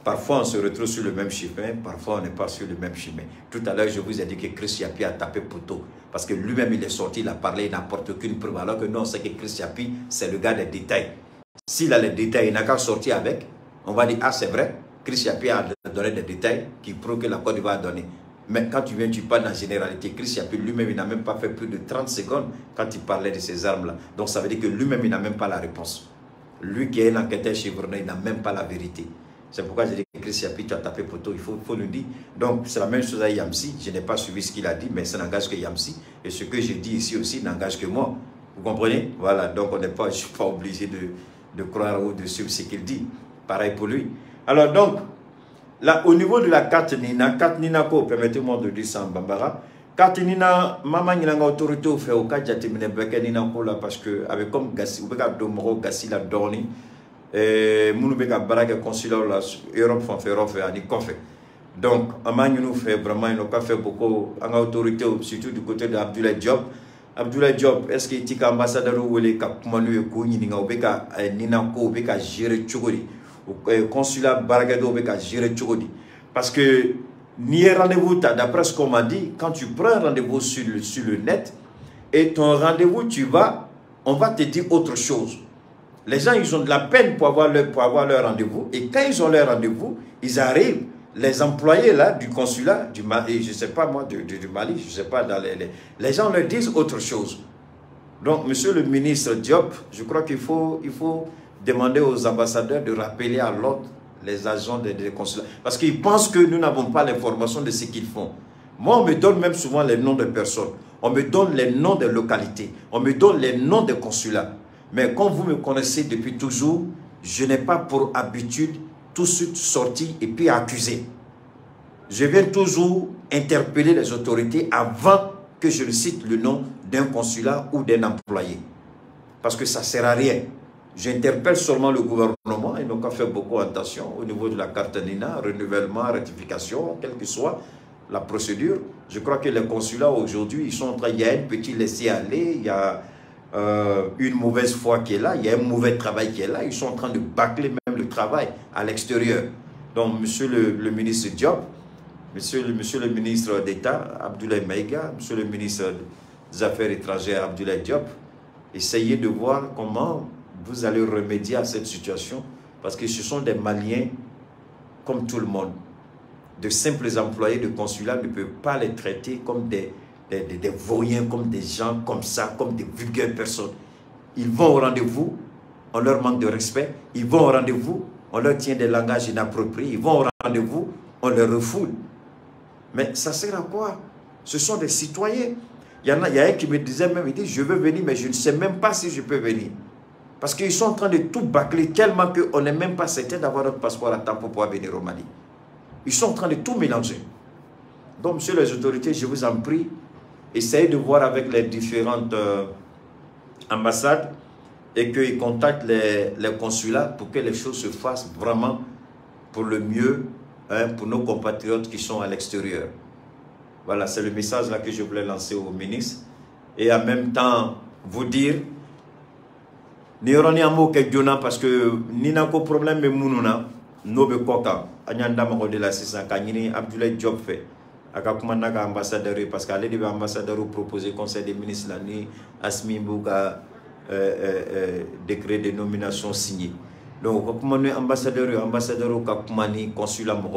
Parfois, on se retrouve sur le même chemin, parfois, on n'est pas sur le même chemin. Tout à l'heure, je vous ai dit que Chris Yapi a tapé poteau. Parce que lui-même, il est sorti, il a parlé, il n'apporte aucune preuve. Alors que nous, on sait que Chris Yapi, c'est le gars des détails. S'il a les détails, il n'a qu'à sortir avec. On va dire, ah, c'est vrai, Chris Yapi a donné des détails qui prouvent que la Côte d'Ivoire a donné. Mais quand tu viens, tu parles dans la généralité. Chris Yapi, lui-même, il n'a même pas fait plus de 30 secondes quand il parlait de ces armes-là. Donc, ça veut dire que lui-même, il n'a même pas la réponse. Lui qui est un enquêteur chevronné, il n'a même pas la vérité. C'est pourquoi j'ai dit que Chris Yapi, tu as tapé poteau, il faut le dire. Donc, c'est la même chose à Yamsi. Je n'ai pas suivi ce qu'il a dit, mais ça n'engage que Yamsi. Et ce que je dis ici aussi n'engage que moi. Vous comprenez? Voilà, donc je ne suis pas obligé de croire ou de suivre ce qu'il dit. Pareil pour lui. Alors donc, là, au niveau de la carte Nina, permettez-moi de dire ça en Bambara. Carte Nina, maman n'a pas autorité au fait au cas de Nina parce que, avec comme Gassi, ou bien Domoro, Gassi l'a donné. Mounubeka Baraka consulat la Europe donc Amani nous fait vraiment, il n'a fait beaucoup en autorité, surtout du côté d'Abdoulaye Diop. Abdoulaye Diop, est-ce qu'il est ambassadeur ou les Kapmanu et Kouni, Beka Ninako, Beka Géré Tchogodi, consulat Baragado, Beka Géré Tchogodi. Parce que ni rendez-vous, d'après ce qu'on m'a dit, quand tu prends un rendez-vous sur le net et ton rendez-vous, on va te dire autre chose. Les gens, ils ont de la peine pour avoir leur rendez-vous. Et quand ils ont leur rendez-vous, ils arrivent. Les employés là, du consulat, du Mali, je ne sais pas moi, du Mali, je ne sais pas, les gens leur disent autre chose. Donc, monsieur le ministre Diop, je crois qu'il faut demander aux ambassadeurs de rappeler à l'ordre les agents des consulats. Parce qu'ils pensent que nous n'avons pas l'information de ce qu'ils font. Moi, on me donne même souvent les noms de personnes. On me donne les noms des localités. On me donne les noms des consulats. Mais comme vous me connaissez depuis toujours, je n'ai pas pour habitude tout de suite sortir et puis accuser. Je viens toujours interpeller les autorités avant que je ne cite le nom d'un consulat ou d'un employé. Parce que ça ne sert à rien. J'interpelle seulement le gouvernement, ils n'ont qu'à faire beaucoup attention au niveau de la carte NINA, renouvellement, ratification, quelle que soit la procédure. Je crois que les consulats aujourd'hui, ils sont en train, il y a un petit laisser-aller, il y a une mauvaise foi qui est là, il y a un mauvais travail qui est là, ils sont en train de bâcler même le travail à l'extérieur. Donc, monsieur le ministre Diop, monsieur le ministre d'État, Abdoulaye Maïga, monsieur le ministre des Affaires étrangères, Abdoulaye Diop, essayez de voir comment vous allez remédier à cette situation, parce que ce sont des Maliens comme tout le monde. De simples employés de consulat ne peuvent pas les traiter comme des vauriens, comme des gens comme ça, comme des vulgaires personnes. Ils vont au rendez-vous, on leur manque de respect. Ils vont au rendez-vous, on leur tient des langages inappropriés. Ils vont au rendez-vous, on les refoule. Mais ça sert à quoi? Ce sont des citoyens. Il y a un qui me disait même, il dit, je veux venir, mais je ne sais même pas si je peux venir. Parce qu'ils sont en train de tout bâcler tellement qu'on n'est même pas certain d'avoir notre passeport à temps pour pouvoir venir au Mali. Ils sont en train de tout mélanger. Donc, monsieur les autorités, je vous en prie, essayez de voir avec les différentes ambassades et qu'ils contactent les consulats pour que les choses se fassent vraiment pour le mieux, hein, pour nos compatriotes qui sont à l'extérieur. Voilà, c'est le message là que je voulais lancer au ministre. Et en même temps, vous dire, ni orani amo ke jona parce que ni na ko problème me mununa no be koka anyanda ma de la sisa ka nyini Abdoulaye Diop fait aka kuma naka ambassadeur parce que allez de ambassadeur proposer conseil des ministres là ni Asmi Mbouka décret de nomination signé. Donc comme ambassadeur ka kuma ni consulat mo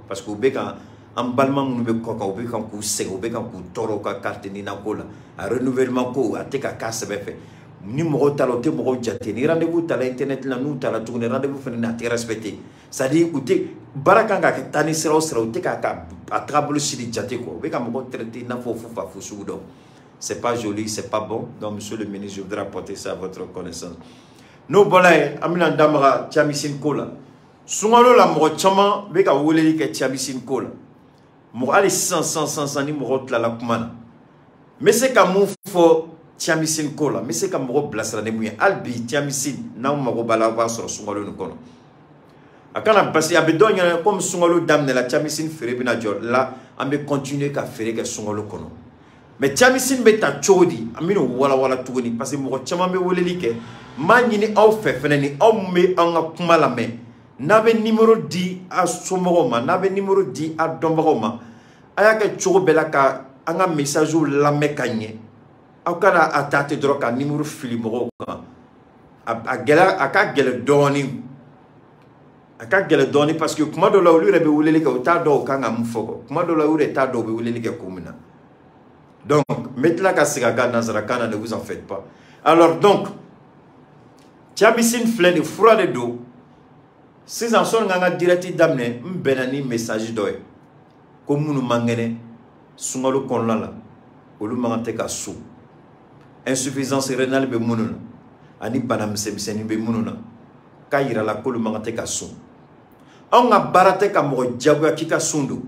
parce que beka en balma mu be koka be kan ku se be kan ku toro ka carte ni na ko la a renouvellement ko a te ka kasse be fait ni mɔgɔ ta la o tɛ mɔgɔ jate ni rendez-vous ta la internet la n'u ta la tuguni rendez-vous fana na tɛ respecté c'est à dire u tɛ baara kan ka kɛ taa ni sira o sira u tɛ k'a ka a taabolo siri jate quoi u bɛ ka mɔgɔ traité i n'a fɔ fu fa fu sugu dɔn c'est pas joli c'est pas bon. Donc monsieur le ministre, je voudrais apporter ça à votre connaissance. N'o bɔla yen an bɛna da maga Thiamissine ko la sunkalo la mɔgɔ caman bɛ ka weleli kɛ Thiamissine ko la mɔgɔ hali sisan ni mɔgɔ tilala kuma na n bɛ se ka mun fɔ Thiamissine ko la n bɛ se ka mɔgɔ bilasira ni mun ye hali bi Thiamissine n'aw mago b'a la aw b'a sɔrɔ sunkalo nin kɔnɔ a kana basi a bɛ dɔn ɲɛna comme sunkalo daminɛla Thiamissine feere bɛna jɔ la an bɛ continuer ka feere kɛ sunkalo kɔnɔ mais Thiamissine bɛ ta cogo di an bɛna walawala tuguni parce que mɔgɔ caman bɛ weleli kɛ n b'a ɲini aw fɛ fɛnɛ ni aw mun bɛ an ka kuma lamɛn n'a bɛ numéro di a somɔgɔw ma n'a bɛ numéro di a dɔnbagaw ma a y'a kɛ cogo bɛɛ la ka an ka messages lamɛn ka ɲɛ aw kana a ta ten dɔrɔn ka numéro fili mɔgɔw kan a ka gɛlɛn dɔɔni a ka gɛlɛn dɔɔni parce que kuma dɔw la olu yɛrɛ bɛ weleli kɛ u t'a dɔn u kan ka mun fɔ kuma dɔw la olu yɛrɛ t'a dɔn u bɛ weleli kɛ ko min na donc n bɛ tila ka segin a kan nanzarakan na ne vous en faites pas. Alors donc Thiamissine filɛ nin fura de don sisan sɔni ka n ka direct daminɛ n bɛnna ni message dɔ ye ko minnu man kɛnɛ sunkalo kɔnɔna la olu man kan tɛ ka so insuffisance rénale bɛ minnu na ani bana misɛnmisɛnnin bɛ minnu na k'a yira la k'olu man kan tɛ ka so anw ka baara tɛ ka mɔgɔ diyagoya k'i ka sun don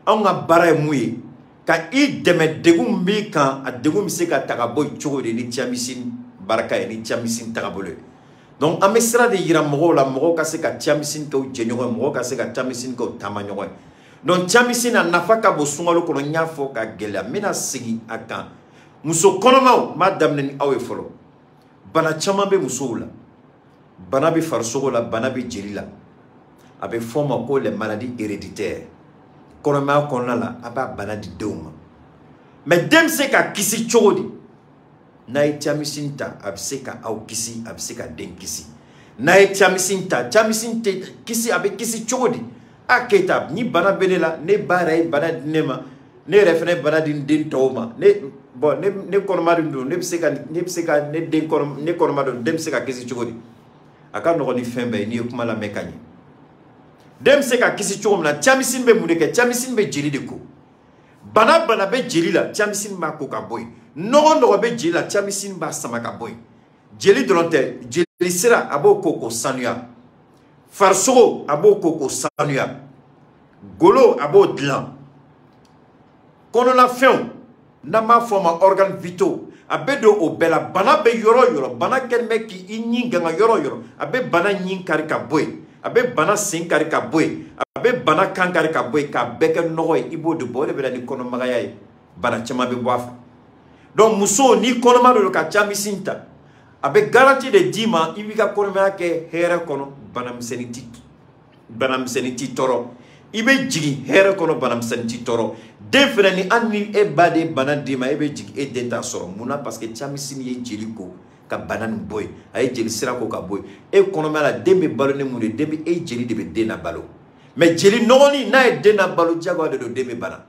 anw ka baara ye mun ye ka i dɛmɛ degun b'i kan a degun bɛ se ka ta ka bɔ yen cogo di ni Thiamissine baraka ye ni Thiamissine tagabolo ye donc an bɛ sira de yira mɔgɔw la mɔgɔw ka se ka Thiamissine kɛ u jɛɲɔgɔn ye mɔgɔw ka se ka Thiamissine kɛ u taamaɲɔgɔn ye donc Thiamissine a nafa ka bon sunkalo kɔnɔ n y'a fɔ ka gɛlɛya n bɛna segin a kan muso kɔnɔmaw n b'a daminɛ ni aw ye fɔlɔ bana caman bɛ musow la bana bɛ farisogo la bana bɛ jeli la a bɛ fɔ o ma ko les maladies héréditaires kɔnɔmaya kɔnɔna la a b'a bana di denw ma mais den bɛ se ka kisi cogo di n'a ye Thiamissine ta a bɛ se ka aw kisi a bɛ se ka den kisi n'a ye Thiamissine ta Thiamissine tɛ kisi a bɛ kisi cogo di a Keita ni bana bɛ ne la ne ba yɛrɛ ye bana di ne ma ne yɛrɛ fana ye bana di n den tɔw ma ne kɔnɔma don ne bɛ se ka ne den kɔnɔma don den bɛ se ka kisi cogo di a ka nɔgɔn ni fɛn bɛɛ ye n'i ye kuma lamɛn ka ɲɛ den bɛ se ka kisi cogo min na Thiamissine bɛ mun de kɛ Thiamissine bɛ jeli de ko bana bɛ jeli la Thiamissine b'a ko ka bɔ yen nɔgɔ bɛ jeli la Thiamissine b'a sama ka bɔ yen jeli dronte jeli sira abo koko sanuya farsogo abo koko sanuya golo abo dlan kono la fin nama forma organe vitaux abedo o bela bana be yoro bana kelme ki inyi ganga yoro abe bana nyin kari ka boy abe bana sin kari ka boy abe bana kan kari ka boy ka beke noy ibo de bole be ni kono magaya bana chama be boafa donc muso ni kono ma do ka chami sinta abe garantie de dima ibika kono ma ke here kono bana mseniti toro ibe jigi here kono bana mseniti toro defre ni anni e bade bana dima ebe jigi e denta soro muna parce que chami sin ye jeliko ka banan boy ay jeli sira ko ka boy e kono ma la dembe balo ne munde dembe e jeli de be dena balo mais jeli noni na e dena balo jago de do dembe bana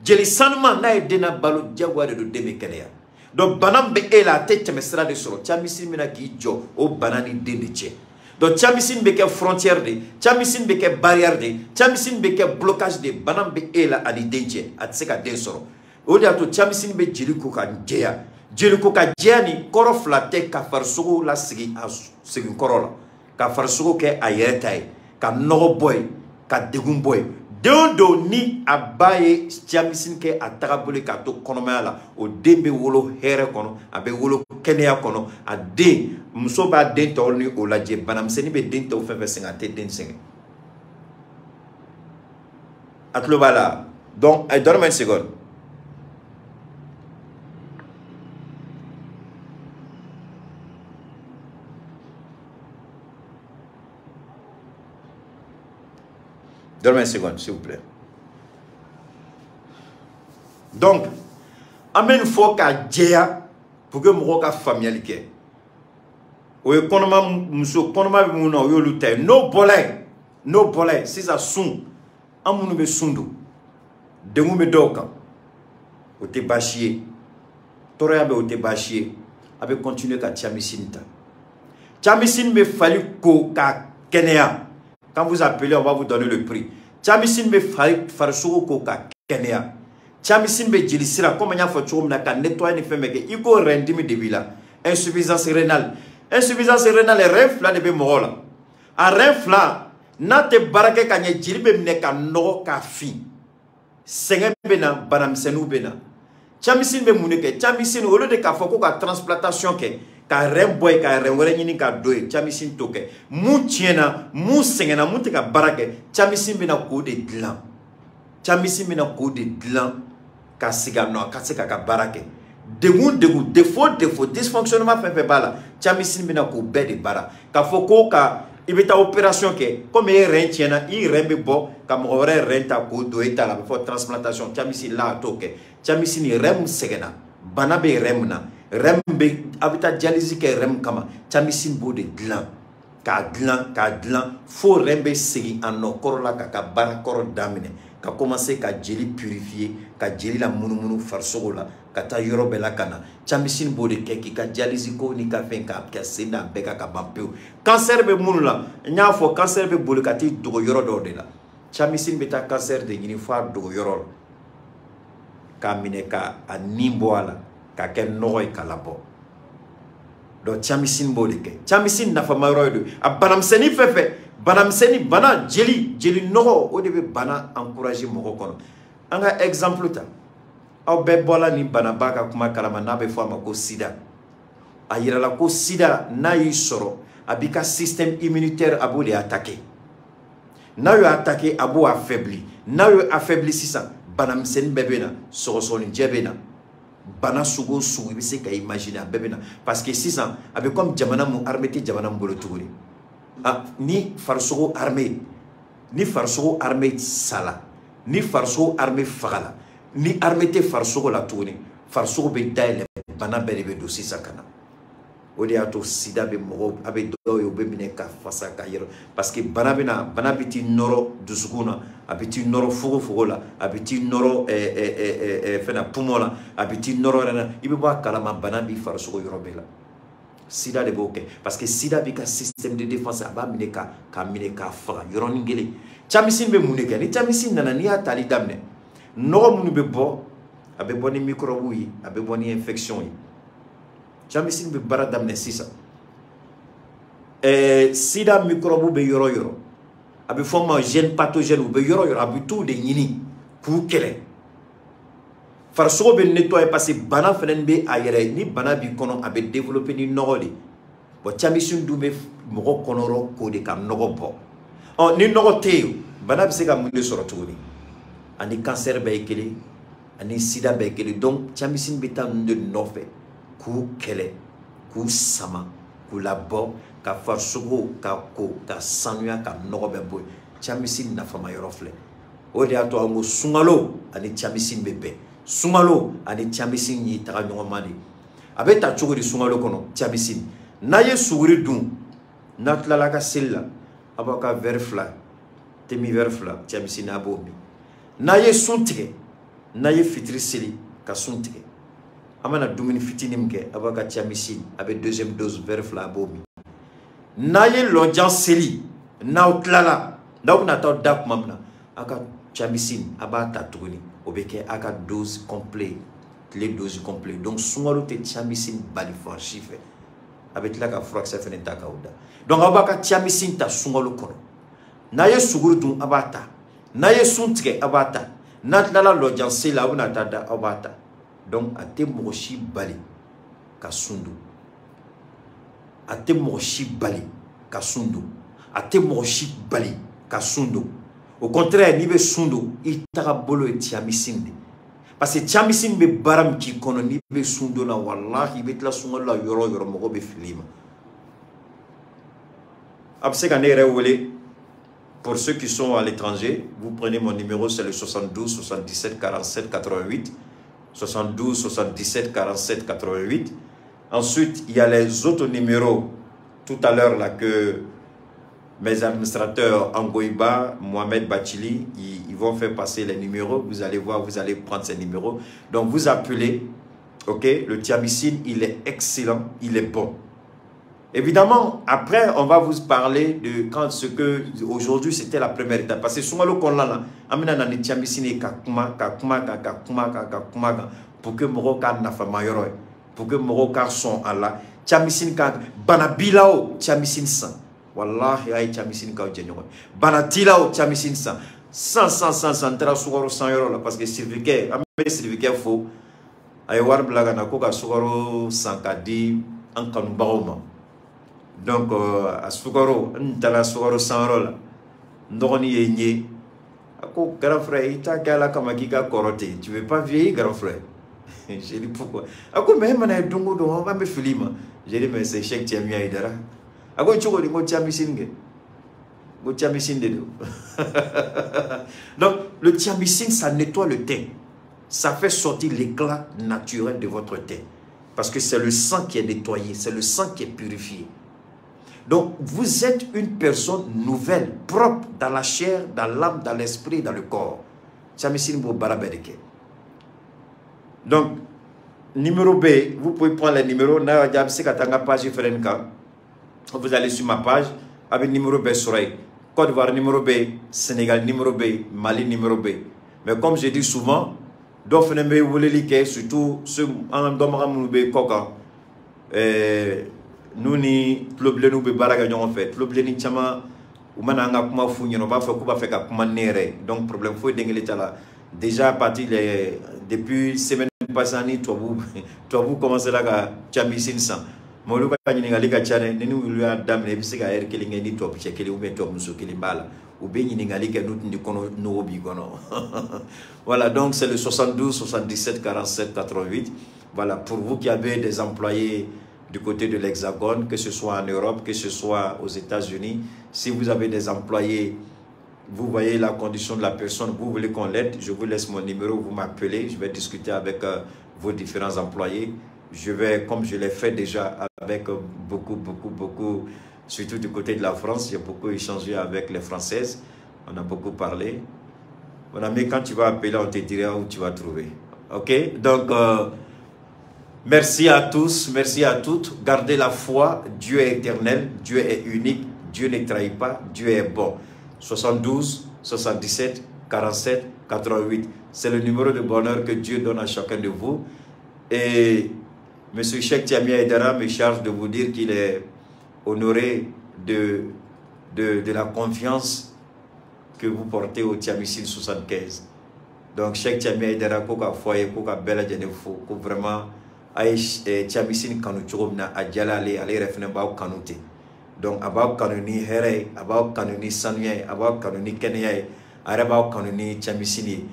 jeli sanma na e dena balo jago de do dembe keleya donc banam be e la tete me sira de soro chami sin mina ki jo o banani dende che donc chamisin be ke frontière de chamisin be ke barrière de chamisin be ke blocage de banam be e la ani denche atseka den soro o dia to chamisin be jeliko ka jeya jeliko ka jeni koro flate ka farsugo la sigi sigi korola ka farsugo ke ayetay ka no boy ka degun boy do ni abaye chamisin ke atakabule ka to konomala o dembe wolo here kono abe wolo kenya kono ade muso ba den to ni o laje banamseni be den to fefe singa te den singa atlo bala donc donne-moi une seconde. Donne-moi une seconde, s'il vous plaît. Donc, amène faut qu'à Djéa pour que mon cas familial. Oui, konoma muso konoma muna yo lutay no bolay si ça sun amunu be sundu dengu be doka o te bachier toroya be o te bachier abe continuer ka chamisinta chamisin be fali ko ka kenya. Quand vous appelez, on va vous donner le prix. Chamisin be farsugo ko ka kenya. Chamisin be jilisira comme nya fo chom na ka nettoyer ni femeke iko rendimi de villa. Insuffisance rénale. Insuffisance rénale refla de be mola. A refla na te barake ka nya jiribe mne ka no ka fi. Senge bena banam senu bena. Chamisin be muneke chamisin au lieu de ka fo ko ka transplantation ke ka rem boy ka rem wala nyini ka doy chamisin toke mu tiena mu sengena mu te ka barake chamisin bena ko de dlan chamisin bena ko de dlan ka siga no ka se ka barake degu défaut dysfonctionnement fait bala chamisin bena ko be de bara ka fo ko ka ibita opération ke comme e ren tiena i rembe bo ka mo renta ko do eta la fo transplantation chamisin la toke chamisin rem segena bana be remna rembe abita dialyse ke rem kama chamisin bo de glan ka glan fo rembe segi anno korola ka bara koro damine ka commencer ka jeli purifier ka jeli la munumunu farsogola ka ta yoro bela kana chamisin bo de keki ka dialyse ko ni ka fen ka senda beka ka bampeu cancer be munula nya fo cancer be bolu ka ti dogo yoro do de la chamisin beta cancer de ni fa dogo yoro ka mine ka animbo ala ka ken noy kalabo do chamisin bolike chamisin na fa mayroydo abanamseni fefe banamseni bana jeli noho o debe bana encourager moko kono anga exemple ta aw be bola ni bana baka kuma kalama na be fama ko sida ayira la ko sida na yi soro abika système immunitaire abo de attaquer na yo attaquer abo affaibli na yo affaibli sisa banamseni bebena sogosoni jebena bana sugo sugu bi se ka imaginer bebena parce que 6 ans avec comme jamana mu armée ti jamana mbolo tuguri ah ni farsugo armée sala ni farsugo armée fagala ni armée te farsugo la tuguri farsugo be daile bana bere do 6 ans kana odi ato sida be mo abe do yo be mine ka fasa ka yero parce que bana biti noro dusuguna abiti noro fugo la abiti noro fena pumola abiti noro rena ibe ba kalama bana bi farsugo yoro bela sida de boke parce que sida bi ka système de défense aba mine ka fa yoro ngele chamisin be muneke ni chamisin nana ni atali damne no munu be bo abe boni microbe yi abe boni infection yi Chamisin be bara damne sisa. Sida microbe be yoro yoro. Abi forma gène pathogène ou be yoro yoro abi tout de yini ku kele. Farso be nettoyer parce que bana fenen be ayere ni bana bi kono abe développer ni nogoli. Bo chamisin du be mo konoro ko de kam nogo bo. On ni nogo teyo bana bi se ka munde soro tuguni. Ani cancer be kele, ani sida be kele. Donc chamisin be tan de nofe ku kele, ku sama, ku labo ka farsogo ka ko ka sanuya ka nogo be boy. Chamisin na fama yorofle. O de ato ngo sungalo ani chamisin bebe. Sungalo ani chamisin yi taga nyomani. Abe ta chogo di sungalo kono chamisin. Na ye suguri dun natlala ka silla abaka verfla temi verfla chamisin abomi. Na ye suntige na ye fitri sili ka suntige. Amana dumini fitini mke abaka chamisin abe deuxième dose verfla abomi. Na ye lonjan sili na utlala na una ta dak mamna aka chamisin abata tuguni obeke aka dose complet les doses complètes. Donc sungalo te chamisin bali forchife avec la ka fraxa fenenta kauda. Donc abaka chamisin ta sungalo kono. Na ye suguru dun abata. Na ye suntige abata. Na tlala lojanse la una tada abata. Donc ate moshi bali ka sundu. Ate moshi bali ka sundu. Ate moshi bali ka sundu. Au contraire, ni be sundu itaka bolo et chamisin. Parce que chamisin be baram ki kono ni be sundo na wallahi be tla sungo la yoro yoro mo be filima. Abse kanere wole pour ceux qui sont à l'étranger, vous prenez mon numéro, c'est le 72 77 47 88 72 77 47 88. Ensuite, il y a les autres numéros tout à l'heure là que mes administrateurs Angoïba, Mohamed Bachili, ils vont faire passer les numéros. Vous allez voir, vous allez prendre ces numéros. Donc vous appelez, ok, le thiamicine, il est excellent, il est bon. Évidemment, après, on va vous parler de quand ce que aujourd'hui c'était la première étape. Parce que souvent le là, amena na thiamicine kakuma pour que moroka na fa mayoro, pour que moroka son Allah, thiamicine ka banabilao thiamicine sang. Wallahi ay chamisin ka jenyo bana tilao chamisin sans tra sugaro 100 euro là parce que cervicaire amé cervicaire fo ay war blaga na ko ka sugaro 100 kadi an kanu bawma donc a sugaro ntala sugaro 100 euro là ndogoni yenye ako grand frère ita kala kama kika korote tu veux pas vieillir grand frère. J'ai dit pourquoi ako même na dungo do on va me filima j'ai dit mais c'est chèque tiamia idara. Donc le thiamicine ça nettoie le teint, ça fait sortir l'éclat naturel de votre teint parce que c'est le sang qui est nettoyé, c'est le sang qui est purifié. Donc vous êtes une personne nouvelle, propre dans la chair, dans l'âme, dans l'esprit, dans le corps. Thiamicine bo barabedeke. Donc numéro B, vous pouvez prendre le numéro na jabse katanga page ferenka. Vous allez sur ma page avec numéro B Souraï, Côte d'Ivoire numéro B, Sénégal numéro B, Mali numéro B. Mais comme je dis souvent, surtout ceux en Domaramoubé Koka, nous ni problème nous baraga en fait, problème ni chama ou mananga kuma fougne on va faire quoi faire comme nere donc problème faut dengue là déjà à partir depuis semaine passée toi vous commencez là à chamisin sang. Moluka nyingali ka chane nini wilu adam ne bisika er kelinga ni top chekeli ou meto muso kelimbala ou be nyingali ka nut ndi kono no bi kono. Voilà, donc c'est le 72 77 47 88. Voilà, pour vous qui avez des employés du côté de l'Hexagone, que ce soit en Europe, que ce soit aux États-Unis, si vous avez des employés, vous voyez la condition de la personne, vous voulez qu'on l'aide, je vous laisse mon numéro, vous m'appelez, je vais discuter avec vos différents employés. Je vais, comme je l'ai fait déjà avec beaucoup, surtout du côté de la France, j'ai beaucoup échangé avec les Françaises, on a beaucoup parlé. Mon ami, quand tu vas appeler, on te dira où tu vas trouver. Ok? Donc, merci à tous, merci à toutes. Gardez la foi, Dieu est éternel, Dieu est unique, Dieu ne trahit pas, Dieu est bon. 72, 77, 47, 88. C'est le numéro de bonheur que Dieu donne à chacun de vous. Et Monsieur Cheikh Tiamia Aidara me charge de vous dire qu'il est honoré de la confiance que vous portez au Tiamicine 75. Donc, Cheikh Tiamia Aidara, koka foye, koka bella djenefo, ko vraiment, aïe, Tiamicine kanuchurumna, adjala ale refne bao kanute. Donc, abao kanuni here, abao kanuni sanye, abao kanuni kenye, abao kanuni Tiamicine.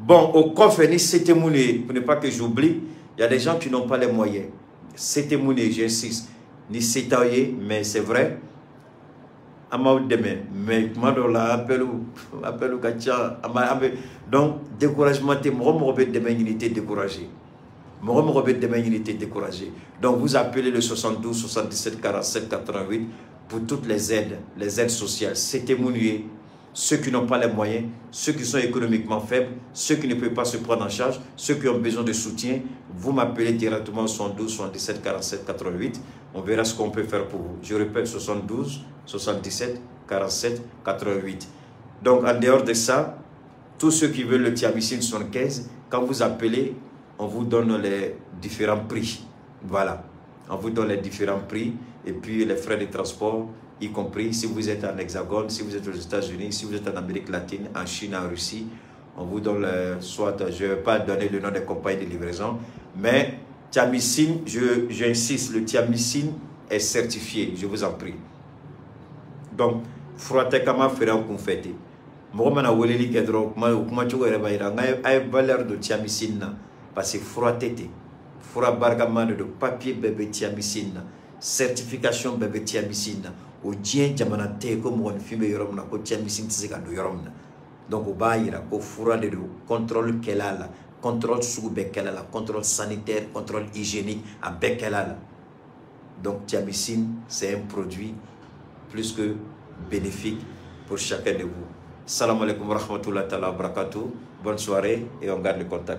Bon, au coffre, ni c'était mouné, pour ne pas que j'oublie, il y a des gens qui n'ont pas les moyens. C'était mouné, j'insiste. Ni c'est mais c'est vrai. Mais donc découragement découragé. Donc vous appelez le 72 77 47 88 pour toutes les aides sociales. C'est témoigné. Ceux qui n'ont pas les moyens, ceux qui sont économiquement faibles, ceux qui ne peuvent pas se prendre en charge, ceux qui ont besoin de soutien, vous m'appelez directement au 72 77 47 88. On verra ce qu'on peut faire pour vous. Je répète, 72 77 47 88. Donc en dehors de ça, tous ceux qui veulent le Tiamicine 75, quand vous appelez, on vous donne les différents prix. Voilà. On vous donne les différents prix et puis les frais de transport, y compris si vous êtes en Hexagone, si vous êtes aux États-Unis, si vous êtes en Amérique latine, en Chine, en Russie. On vous donne soit, je ne vais pas donner le nom des compagnies de livraison, mais Tiamicine, j'insiste, le Tiamicine est certifié, je vous en prie. Donc, frotte kama fera confete. Moromana weleli kedro kuma chugo reba ira ngai valeur de Tiamicine parce que frottete. Fura bargamane de papier bébé Tiamicine, certification bébé Tiamicine. Au dien jamana te ko mo fibe yorom na ko Tiamicine tsika do yorom na. Donc au baïra ko fura de contrôle kelala, contrôle sous bekelala, contrôle sanitaire, contrôle hygiénique à bekelala. Donc Tiamicine, c'est un produit plus que bénéfique pour chacun de vous. Salam alaikum wa rahmatullahi wa barakatuh. Bonne soirée et on garde le contact.